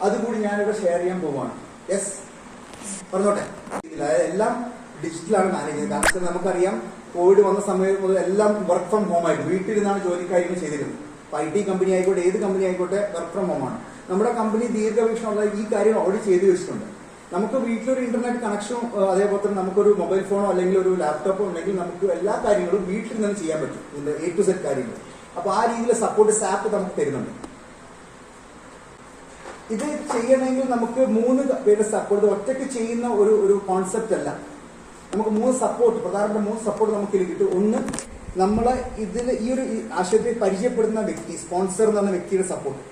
അതുകൂടി ഞാനിവിടെ ഷെയർ ചെയ്യാൻ പോവുകയാണ്. യെസ്, പറഞ്ഞോട്ടെ. അതായത് എല്ലാം ഡിജിറ്റലാണ് മാനേജ് ചെയ്യുന്നത്. കാരണം വെച്ചാൽ നമുക്കറിയാം, കോവിഡ് വന്ന സമയം മുതൽ എല്ലാം വർക്ക് ഫ്രം ഹോം ആയിട്ട് വീട്ടിലിരുന്നാണ് ജോലിക്കാര്യങ്ങൾ ചെയ്തിരുന്നത്. IT കമ്പനി ആയിക്കോട്ടെ, ഏത് കമ്പനി ആയിക്കോട്ടെ, വർക്ക് ഫ്രം ഹോം ആണ്. നമ്മുടെ കമ്പനി ദീർഘവീക്ഷണമുള്ള ഈ കാര്യം ഓൾറെഡി ചെയ്തു വെച്ചിട്ടുണ്ട്. നമുക്ക് വീട്ടിലൊരു ഇന്റർനെറ്റ് കണക്ഷനോ അതേപോലെ തന്നെ നമുക്കൊരു മൊബൈൽ ഫോണോ അല്ലെങ്കിൽ ഒരു ലാപ്ടോപ്പോ ഉണ്ടെങ്കിൽ നമുക്ക് എല്ലാ കാര്യങ്ങളും വീട്ടിൽ നിന്ന് ചെയ്യാൻ പറ്റും, ഇതിന്റെ A to Z കാര്യങ്ങൾ. അപ്പൊ ആ രീതിയിലെ സപ്പോർട്ട് സാപ്പ് നമുക്ക് തരുന്നുണ്ട്. ഇത് ചെയ്യണമെങ്കിൽ നമുക്ക് 3 പേരുടെ സപ്പോർട്ട്, ഒറ്റയ്ക്ക് ചെയ്യുന്ന ഒരു കോൺസെപ്റ്റ് അല്ല. നമുക്ക് 3 സപ്പോർട്ട്, പ്രധാനപ്പെട്ട 3 സപ്പോർട്ട് നമുക്ക് ഇതിൽ കിട്ടും. ഒന്ന്, നമ്മളെ ഇതിൽ ഈ ഒരു ആശയത്തെ പരിചയപ്പെടുന്ന വ്യക്തി, സ്പോൺസർ എന്ന് പറഞ്ഞ വ്യക്തിയുടെ സപ്പോർട്ട്.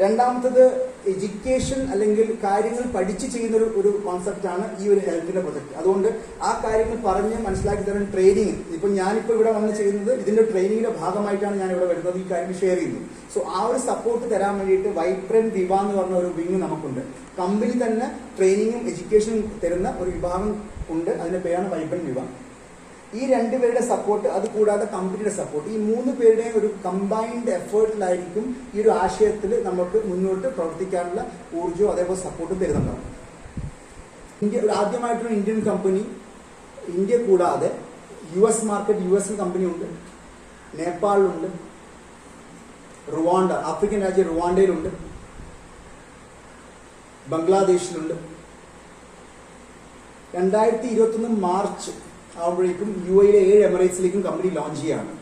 രണ്ടാമത്തത് എഡ്യൂക്കേഷൻ അല്ലെങ്കിൽ കാര്യങ്ങൾ പഠിച്ച് ചെയ്യുന്ന ഒരു കോൺസെപ്റ്റാണ് ഈ ഒരു ഹെൽത്തിന്റെ പ്രൊജക്ട്. അതുകൊണ്ട് ആ കാര്യങ്ങൾ പറഞ്ഞ് മനസ്സിലാക്കി തരുന്ന ട്രെയിനിങ്, ഇപ്പൊ ഞാനിപ്പോൾ ഇവിടെ വന്ന് ചെയ്യുന്നത് ഇതിന്റെ ട്രെയിനിങ്ങിന്റെ ഭാഗമായിട്ടാണ് ഞാൻ ഇവിടെ വരുന്നത്, ഈ കാര്യം ഷെയർ ചെയ്യുന്നു. സോ ആ ഒരു സപ്പോർട്ട് തരാൻ വേണ്ടിയിട്ട് വൈബ്രന്റ് വിവ എന്ന് പറഞ്ഞ ഒരു വിങ് നമുക്കുണ്ട്. കമ്പനി തന്നെ ട്രെയിനിങ്ങും എഡ്യൂക്കേഷനും തരുന്ന ഒരു വിഭാഗം ഉണ്ട്, അതിന്റെ പേരാണ് വൈബ്രന്റ് വിവ. ഈ 2 പേരുടെ സപ്പോർട്ട്, അത് കൂടാതെ കമ്പനിയുടെ സപ്പോർട്ട്, ഈ 3 പേരുടെയും ഒരു കമ്പൈൻഡ് എഫേർട്ടിലായിരിക്കും ഈ ഒരു ആശയത്തിൽ നമുക്ക് മുന്നോട്ട് പ്രവർത്തിക്കാനുള്ള ഊർജ്ജവും അതേപോലെ സപ്പോർട്ടും തരുന്നുണ്ടാവും. ആദ്യമായിട്ടൊരു ഇന്ത്യൻ കമ്പനി, ഇന്ത്യ കൂടാതെ US മാർക്കറ്റ്, US കമ്പനി ഉണ്ട്, നേപ്പാളിലുണ്ട്, റുവാണ്ട, ആഫ്രിക്കൻ രാജ്യം റുവാണ്ടയിലുണ്ട്, ബംഗ്ലാദേശിലുണ്ട്. 2021 മാർച്ച് ആവുമ്പോഴേക്കും UAE 7 എമിറേറ്റ്സിലേക്കും കമ്പനി ലോഞ്ച് ചെയ്യാണ്,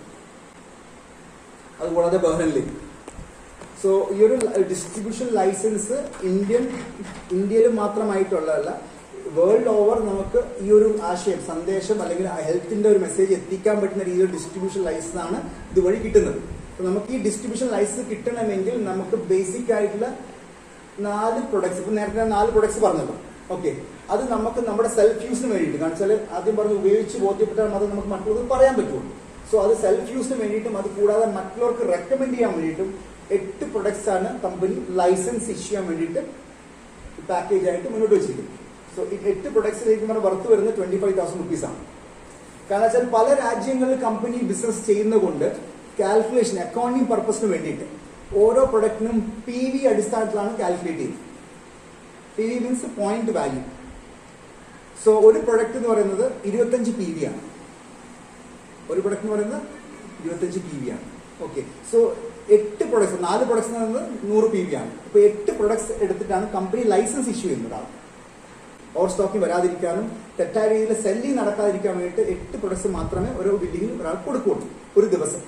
അതുകൂടാതെ ബഹ്റൈനിലേക്ക്. സോ ഈ ഒരു ഡിസ്ട്രിബ്യൂഷൻ ലൈസൻസ് ഇന്ത്യയിൽ മാത്രമായിട്ടുള്ളതല്ല, വേൾഡ് ഓവർ നമുക്ക് ഈ ഒരു ആശയം, സന്ദേശം അല്ലെങ്കിൽ ഹെൽത്തിന്റെ ഒരു മെസ്സേജ് എത്തിക്കാൻ പറ്റുന്ന രീതിയിൽ ഡിസ്ട്രിബ്യൂഷൻ ലൈസൻസ് ആണ് ഇതുവഴി കിട്ടുന്നത്. അപ്പൊ നമുക്ക് ഈ ഡിസ്ട്രിബ്യൂഷൻ ലൈസൻസ് കിട്ടണമെങ്കിൽ നമുക്ക് ബേസിക് ആയിട്ടുള്ള 4 പ്രൊഡക്ട്സ്, ഇപ്പൊ നേരത്തെ 4 പ്രൊഡക്ട്സ് പറഞ്ഞല്ലോ, ഓക്കെ, അത് നമുക്ക് നമ്മുടെ സെൽഫ് യൂസിന് വേണ്ടിയിട്ട്, കാരണം വെച്ചാൽ ആദ്യം പറഞ്ഞ് ഉപയോഗിച്ച് ബോധ്യപ്പെട്ടാൽ അത് നമുക്ക് മറ്റുള്ളവർക്ക് പറയാൻ പറ്റുള്ളൂ. സോ അത് സെൽഫ് യൂസിന് വേണ്ടിയിട്ടും അത് കൂടാതെ മറ്റുള്ളവർക്ക് റെക്കമെൻഡ് ചെയ്യാൻ വേണ്ടിയിട്ടും 8 പ്രൊഡക്ട്സ് ആണ് കമ്പനി ലൈസൻസ് ഇഷ്യൂ ചെയ്യാൻ വേണ്ടിയിട്ട് പാക്കേജ് ആയിട്ട് മുന്നോട്ട് വെച്ചിരിക്കുന്നത്. സോ ഈ 8 പ്രൊഡക്ട്സിലേക്ക് നമ്മുടെ വർത്ത് വരുന്നത് 25,000 rupees ആണ്. കാരണം വെച്ചാൽ പല രാജ്യങ്ങളിൽ കമ്പനി ബിസിനസ് ചെയ്യുന്നതുകൊണ്ട് കാൽക്കുലേഷൻ, അക്കൗണ്ടിങ് പർപ്പസിന് വേണ്ടിയിട്ട് ഓരോ പ്രൊഡക്റ്റിനും PV അടിസ്ഥാനത്തിലാണ് കാൽക്കുലേറ്റ് ചെയ്യുന്നത്. PV means point value. So ഒരു പ്രൊഡക്റ്റ് എന്ന് പറയുന്നത് 25 PV ആണ്. ഒരു പ്രൊഡക്റ്റ് എന്ന് പറയുന്നത് 25 PV ആണ്. ഓക്കെ, സോ 8 പ്രൊഡക്ട്സ്, 4 പ്രൊഡക്ട്സ് എന്ന് പറയുന്നത് 100 PV ആണ്. അപ്പൊ 8 പ്രൊഡക്ട്സ് എടുത്തിട്ടാണ് കമ്പനി ലൈസൻസ് ഇഷ്യൂ ചെയ്യുന്നത്. ഓവർ സ്റ്റോക്കിംഗ് വരാതിരിക്കാനും തെറ്റായ രീതിയിൽ സെല്ലിംഗ് നടക്കാതിരിക്കാൻ വേണ്ടിയിട്ട് 8 പ്രൊഡക്ട്സ് മാത്രമേ ഓരോ ബില്ലിങ്ങിൽ ഒരാൾ കൊടുക്കുകയുള്ളൂ ഒരു ദിവസം.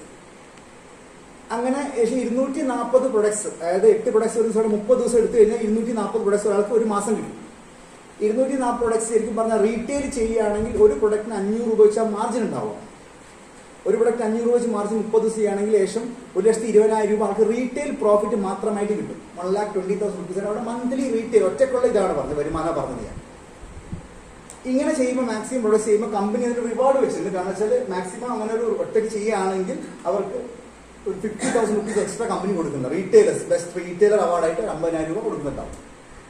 അങ്ങനെ 240 പ്രൊഡക്ട്സ്, അതായത് 8 പ്രൊഡക്ട്സ് ഒരു ദിവസം 30 ദിവസം എടുത്തു കഴിഞ്ഞാൽ 240 പ്രൊഡക്ട്സ് ഒരാൾക്ക് ഒരു മാസം കിട്ടും. 240 പ്രൊഡക്ട്സ് ശരിക്കും പറഞ്ഞാൽ റീറ്റെയിൽ ചെയ്യുകയാണെങ്കിൽ ഒരു പ്രൊഡക്റ്റിന് 500 രൂപ വെച്ചാൽ മാർജിൻ ഉണ്ടാവും. ഒരു പ്രൊഡക്റ്റ് 500 രൂപ വെച്ച് മാർജിൻ 30 ദിവസം ചെയ്യുകയാണെങ്കിൽ ഏകദേശം 1,20,000 രൂപ ആൾക്ക് റീറ്റെയിൽ പ്രോഫിറ്റ് മാത്രമായിട്ട് കിട്ടും. 1,20,000 rupees അവിടെ മന്ത്ലി റീറ്റെയിൽ ഒറ്റക്കുള്ള ഇതാണ് പറഞ്ഞത്, വരുമാനം പറഞ്ഞത് ഞാൻ. ഇങ്ങനെ ചെയ്യുമ്പോൾ മാക്സിമം പ്രൊഡക്ട്സ് ചെയ്യുമ്പോൾ കമ്പനി അതിന് റിവാർഡ് വെച്ചിട്ടുണ്ട്. കാരണം വെച്ചാൽ മാക്സിമം അങ്ങനെ ഒരു ഒറ്റയ്ക്ക് ചെയ്യുകയാണെങ്കിൽ അവർക്ക് ഒരു 50,000 rupees എക്സ്ട്രാ കമ്പനി കൊടുക്കുന്നത്, റീറ്റെയിലേഴ്സ് ബെസ്റ്റ് റീറ്റെയിലർ അവാർഡായിട്ട് 50,000 രൂപ കൊടുക്കുന്നുണ്ടാവും.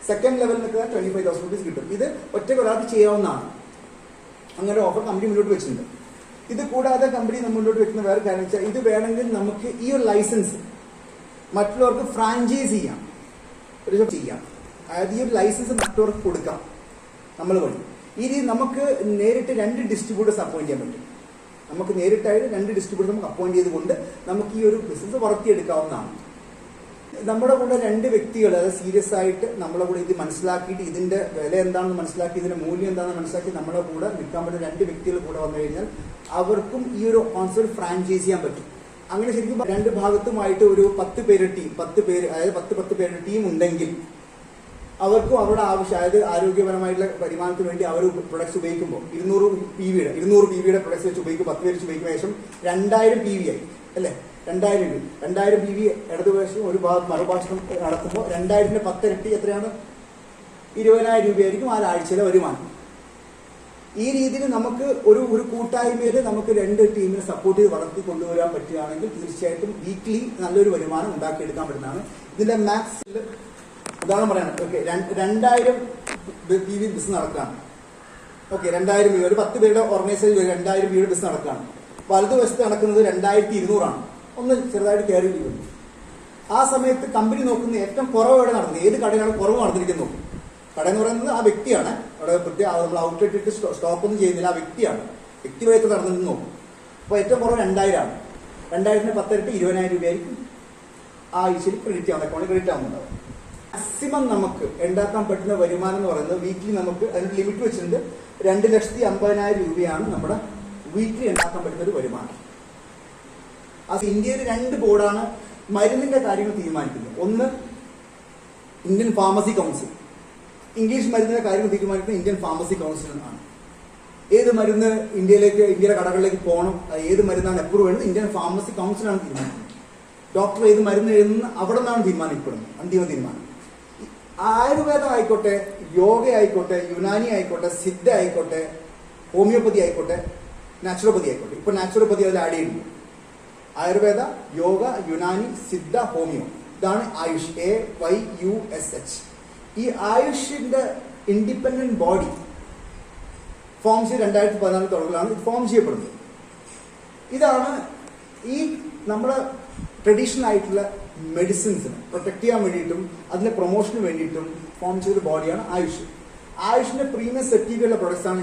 സെക്കൻഡ് ലെവലിൽ നിൽക്കുന്ന 25,000 rupees കിട്ടും. ഇത് ഒറ്റയ്ക്ക് ഒരാൾക്ക് ചെയ്യാവുന്നതാണ്. അങ്ങനെ ഓഫർ കമ്പനി മുന്നോട്ട് വെച്ചിട്ടുണ്ട്. ഇത് കൂടാതെ കമ്പനി മുന്നോട്ട് വെക്കുന്ന വേറെ കാര്യം വെച്ചാൽ, ഇത് വേണമെങ്കിൽ നമുക്ക് ഈ ഒരു ലൈസൻസ് മറ്റുള്ളവർക്ക് ഫ്രാഞ്ചൈസ് ചെയ്യാം, അതായത് ഈ ഒരു ലൈസൻസ് മറ്റുള്ളവർക്ക് കൊടുക്കാം നമ്മൾ വഴി. ഈ രീതി നമുക്ക് നേരിട്ട് 2 ഡിസ്ട്രിബ്യൂട്ടേഴ്സ് അപ്പോയിന്റ് ചെയ്യാൻ പറ്റും. നമുക്ക് നേരിട്ടായിട്ട് 2 ഡിസ്ട്രിബ്യൂട്ടർ നമുക്ക് അപ്പോയിന്റ് ചെയ്തുകൊണ്ട് നമുക്ക് ഈ ഒരു ബിസിനസ് വളർത്തിയെടുക്കാവുന്നതാണ്. നമ്മുടെ കൂടെ 2 വ്യക്തികൾ, അതായത് സീരിയസ് ആയിട്ട് നമ്മളെ കൂടെ ഇത് മനസ്സിലാക്കിയിട്ട് ഇതിന്റെ വില എന്താണെന്ന് മനസ്സിലാക്കി ഇതിന്റെ മൂല്യം എന്താണെന്ന് മനസ്സിലാക്കി നമ്മളെ കൂടെ നിൽക്കാൻ പറ്റുന്ന 2 വ്യക്തികൾ കൂടെ വന്നു കഴിഞ്ഞാൽ അവർക്കും ഈ ഒരു കോൺസെപ്റ്റ് ഫ്രാഞ്ചൈസ് ചെയ്യാൻ പറ്റും. അങ്ങനെ ശരിക്കും 2 ഭാഗത്തുമായിട്ട് ഒരു 10 പേര് ടീം, 10 പേര്, അതായത് 10 പേരുടെ ടീം ഉണ്ടെങ്കിൽ അവർക്കും അവരുടെ ആവശ്യം, അതായത് ആരോഗ്യപരമായിട്ടുള്ള വരുമാനത്തിന് വേണ്ടി അവർ പ്രൊഡക്ട്സ് ഉപയോഗിക്കുമ്പോൾ 200 PVയുടെ പ്രൊഡക്ട്സ് വെച്ച് ഉപയോഗിക്കും, 10 പേര് വെച്ച് ഉപയോഗിക്കുന്ന ശേഷം 2000 PV ആയി അല്ലേ. 2000 PV ഇടതുവശം ഒരു മറുഭാഷണം നടത്തുമ്പോൾ 2000ന്റെ 10 ഇരട്ടി എത്രയാണ്? 20,000 രൂപയായിരിക്കും ആ ആഴ്ചയിലെ വരുമാനം. ഈ രീതിയിൽ നമുക്ക് ഒരു കൂട്ടായ്മയിൽ നമുക്ക് 2 ടീമിനെ സപ്പോർട്ട് ചെയ്ത് വളർത്തി കൊണ്ടുവരാൻ പറ്റുകയാണെങ്കിൽ തീർച്ചയായിട്ടും വീക്ക്ലി നല്ലൊരു വരുമാനം ഉണ്ടാക്കിയെടുക്കാൻ പറ്റുന്നതാണ്. ഇതിന്റെ മാക്സിൽ ഉദാഹരണം പറയാണ്. ഓക്കെ, 2000 PV ബിസിനസ് നടക്കുകയാണ്. ഓക്കെ, 2000 PV, ഒരു 10 പേരുടെ ഓർഗനൈസേഷൻ 2000 PV ബിസിനസ് നടക്കുകയാണ്. വലതുവശത്ത് നടക്കുന്നത് 2200 ഒന്ന് ചെറുതായിട്ട് കയറി ഇരിക്കുന്നു. ആ സമയത്ത് കമ്പനി നോക്കുന്ന ഏറ്റവും കുറവ് എവിടെ നടന്നത്, ഏത് കടയിലാണ് കുറവ് നടന്നിരിക്കുന്നത് നോക്കും. കട എന്ന് പറയുന്നത് ആ വ്യക്തിയാണ്. അവിടെ പ്രത്യേക നമ്മൾ ഔട്ട്ലെറ്റ് ഇട്ട് സ്റ്റോക്ക് ഒന്നും ചെയ്യുന്നില്ല, ആ വ്യക്തിയാണ്. വ്യക്തിപരമായിട്ട് നടന്നതെന്ന് നോക്കും. അപ്പോൾ ഏറ്റവും കുറവ് 2000 2000-ന് 10 ഇരട്ടി 20,000 രൂപയായിരിക്കും ആ ആഴ്ചയിൽ ക്രെഡിറ്റ് ആവുന്ന അക്കൗണ്ടിൽ ക്രെഡിറ്റ് ആവുന്നുണ്ടാവും. മാക്സിമം നമുക്ക് ഉണ്ടാക്കാൻ പറ്റുന്ന വരുമാനം എന്ന് പറയുന്നത് വീക്ക്ലി നമുക്ക് അതിന് ലിമിറ്റ് വെച്ചിട്ടുണ്ട്. 2,50,000 രൂപയാണ് നമ്മുടെ വീക്ക്ലി ഉണ്ടാക്കാൻ പറ്റുന്ന ഒരു വരുമാനം. അത് ഇന്ത്യയിൽ 2 ബോർഡാണ് മരുന്നിന്റെ കാര്യങ്ങൾ തീരുമാനിക്കുന്നത്. ഒന്ന് ഇന്ത്യൻ ഫാർമസി കൗൺസിൽ, ഇംഗ്ലീഷ് മരുന്നിന്റെ കാര്യങ്ങൾ തീരുമാനിക്കുന്നത് ഇന്ത്യൻ ഫാർമസി കൗൺസിൽ ആണ്. ഏത് മരുന്ന് ഇന്ത്യയിലെ കടകളിലേക്ക് പോകണം, ഏത് മരുന്നാണ് അപ്രൂവ് ചെയ്യുന്നത്, ഇന്ത്യൻ ഫാർമസി കൗൺസിലാണ് തീരുമാനിക്കുന്നത്. ഡോക്ടർ ഏത് മരുന്ന് എഴുതുന്ന അവിടെ നിന്നാണ് തീരുമാനിക്കപ്പെടുന്നത്, അന്തിമ തീരുമാനം. ആയുർവേദം ആയിക്കോട്ടെ, യോഗ ആയിക്കോട്ടെ, യുനാനി ആയിക്കോട്ടെ, സിദ്ധ ആയിക്കോട്ടെ, ഹോമിയോപ്പതി ആയിക്കോട്ടെ, നാച്ചുറോപ്പതി ആയിക്കോട്ടെ. ഇപ്പൊ നാച്ചുറോപ്പതി അതിൽ ആഡ് ചെയ്യുന്നു. ആയുർവേദ, യോഗ, യുനാനി, സിദ്ധ, ഹോമിയോ, ഇതാണ് ആയുഷ്. AYUSH. ഈ ആയുഷിന്റെ ഇൻഡിപെൻഡന്റ് ബോഡി ഫോം ചെയ്ത് 2014 തുടങ്ങിലാണ് ഇത് ഫോം ചെയ്യപ്പെടുന്നത്. ഇതാണ് ഈ നമ്മുടെ ട്രഡീഷണൽ ആയിട്ടുള്ള മെഡിസിൻസിനെ പ്രൊട്ടക്ട് ചെയ്യാൻ വേണ്ടിയിട്ടും അതിന്റെ പ്രൊമോഷന് വേണ്ടിയിട്ടും ഫോം ചെയ്ത ബോഡിയാണ് ആയുഷ്. ആയുഷിന്റെ പ്രീമിയം സർട്ടിഫിക്കറ്റുള്ള പ്രൊഡക്ട്സ് ആണ്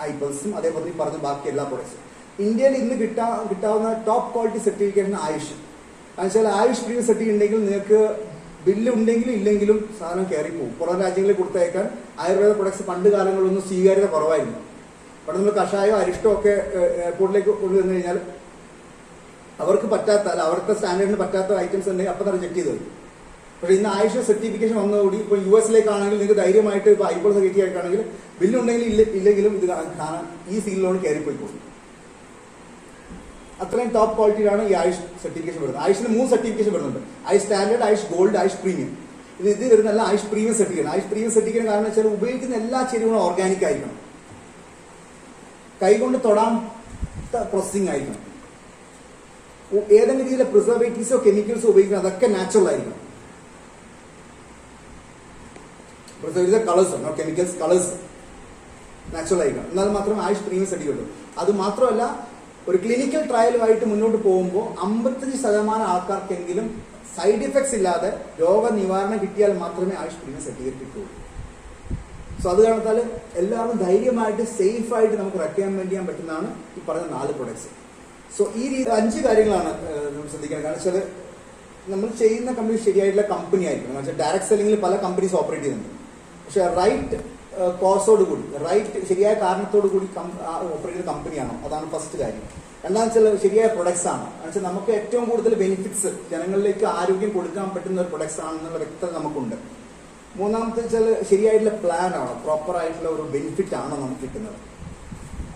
ഐബൽസും അതേപോലെ ഈ പറഞ്ഞ ബാക്കി എല്ലാ പ്രൊഡക്ട്സും. ഇന്ത്യയിൽ ഇന്ന് കിട്ടാവുന്ന ടോപ്പ് ക്വാളിറ്റി സർട്ടിഫിക്കേഷൻ ആയുഷ്. എന്നുവെച്ചാൽ ആയുഷ് പ്രീമിയം സർട്ടിഫിക്കറ്റ് ഉണ്ടെങ്കിൽ നിങ്ങൾക്ക് ബില്ല് ഉണ്ടെങ്കിലും ഇല്ലെങ്കിലും സാധനം കയറിപ്പോകും. പുറം രാജ്യങ്ങളിൽ കൊടുത്തയക്കാൻ ആയുർവേദ പ്രൊഡക്ട്സ് പണ്ട് കാലങ്ങളിലൊന്നും സ്വീകാര്യത കുറവായിരുന്നു. അവിടെ നമ്മൾ കഷായോ അരിഷ്ടോ ഒക്കെ എയർപോർട്ടിലേക്ക് കൊണ്ടുവന്നു കഴിഞ്ഞാൽ അവർക്ക് പറ്റാത്ത, അല്ല അവരുടെ സ്റ്റാൻഡേർഡിന് പറ്റാത്ത ഐറ്റംസ് ഉണ്ടെങ്കിൽ അപ്പം തന്നെ റിജക്ട് ചെയ്ത് തരും. പക്ഷേ ഇന്ന് ആയുഷ് സർട്ടിഫിക്കേഷൻ വന്നതോടെ ഇപ്പോൾ US-ലേക്കാണെങ്കിൽ നിങ്ങൾക്ക് ധൈര്യമായിട്ട് ഇപ്പോൾ ഐബോൾ സർട്ടിഫിക്കറ്റാണെങ്കിൽ ബില്ലുണ്ടെങ്കിലും ഇല്ലെങ്കിലും ഇത് കാണാൻ ഈ സീലിലോട് കയറിപ്പോയിക്കോളും. അത്രയും ടോപ്പ് ക്വാളിറ്റിയിലാണ് ഈ ആയുഷ് സർട്ടിഫിക്കേഷൻ വരുന്നത്. ആയുഷിന് 3 സർട്ടിഫിക്കേഷൻ വരുന്നുണ്ട്. Ayush standard, Ayush gold, Ayush premium. ഇത് വരുന്നല്ല Ayush premium certificate. Ayush premium certificate കാരണം വെച്ചാൽ ഉപയോഗിക്കുന്ന എല്ലാ ചേരുവകളും ഓർഗാനിക് ആയിരിക്കണം, കൈകൊണ്ട് തൊടാത്ത പ്രോസസ്സിംഗ് ആയിരിക്കണം, ഏതെങ്കിലും രീതിയിലെ പ്രിസർവേറ്റീവ്സോ കെമിക്കൽസോ ഉപയോഗിക്കുന്നത് അതൊക്കെ നാച്ചുറൽ ആയിരിക്കണം. Preservatives colours, not chemicals, colours natural ആയിരിക്കണം. എന്നാൽ മാത്രമേ ആയുഷ് പ്രീമിയം സർട്ടിഫിക്കറ്റ് ഉള്ളൂ. അത് മാത്രമല്ല, ഒരു ക്ലിനിക്കൽ ട്രയലുമായിട്ട് മുന്നോട്ട് പോകുമ്പോൾ 55% ആൾക്കാർക്കെങ്കിലും സൈഡ് ഇഫക്ട്സ് ഇല്ലാതെ രോഗനിവാരണം കിട്ടിയാൽ മാത്രമേ ആയുഷ് പ്രീമിയം സർട്ടിഫിക്കറ്റ് കിട്ടുള്ളൂ. സോ അത് കാരണത്താൽ എല്ലാവരും ധൈര്യമായിട്ട് സേഫായിട്ട് നമുക്ക് റെക്കമെൻഡ് ചെയ്യാൻ പറ്റുന്നതാണ് ഈ പറഞ്ഞ 4 പ്രൊഡക്ട്സ്. സോ ഈ 5 കാര്യങ്ങളാണ് നമ്മൾ ശ്രദ്ധിക്കണം. കാരണം വെച്ചാൽ നമ്മൾ ചെയ്യുന്ന കമ്പനി ശരിയായിട്ടുള്ള കമ്പനി ആയിരിക്കണം. എന്ന് വെച്ചാൽ ഡയറക്ട് സെല്ലിംഗിൽ പല കമ്പനീസ് ഓപ്പറേറ്റ് ചെയ്യുന്നുണ്ട്. പക്ഷെ റൈറ്റ് കോസോട് കൂടി, റൈറ്റ് ശരിയായ കാരണത്തോടു കൂടി ഓപ്പറേറ്റ് ചെയ്യുന്ന കമ്പനിയാണോ, അതാണ് ഫസ്റ്റ് കാര്യം. രണ്ടാമത്തെ വെച്ചാൽ ശരിയായ പ്രൊഡക്ട്സ് ആണ്. എന്നുവെച്ചാൽ നമുക്ക് ഏറ്റവും കൂടുതൽ ബെനിഫിറ്റ്സ് ജനങ്ങളിലേക്ക് ആരോഗ്യം കൊടുക്കാൻ പറ്റുന്ന ഒരു പ്രൊഡക്ട്സ് ആണെന്നുള്ള വ്യക്തത നമുക്കുണ്ട്. മൂന്നാമത്തെ വെച്ചാൽ ശരിയായിട്ടുള്ള പ്ലാൻ ആണോ, പ്രോപ്പർ ആയിട്ടുള്ള ഒരു ബെനിഫിറ്റ് ആണോ നമുക്ക് കിട്ടുന്നത്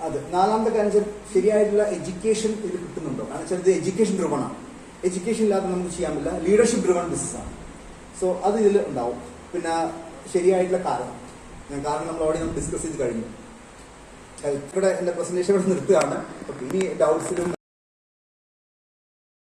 അത്. നാലാമത്തെ കാര്യം വെച്ചാൽ ശരിയായിട്ടുള്ള എഡ്യൂക്കേഷൻ ഇതിൽ കിട്ടുന്നുണ്ടോ. കാരണം വെച്ചാൽ ഇത് എഡ്യൂക്കേഷൻ ഡ്രിവൺ ആണ്. എഡ്യൂക്കേഷൻ ഇല്ലാതെ നമുക്ക് ചെയ്യാൻ പറ്റില്ല. ലീഡർഷിപ്പ് ഡ്രിവൺ ബിസിനസ് ആണ്. സോ അത് ഇതിൽ ഉണ്ടാവും. പിന്നെ ശരിയായിട്ടുള്ള കാരണം നമ്മൾ ഓൾറെഡി ഡിസ്കസ് ചെയ്ത് കഴിഞ്ഞു. ഇവിടെ എന്റെ പ്രസന്റേഷൻ ഇവിടെ നിർത്തുകയാണ്. ഇനി ഡൗട്ട്സിലും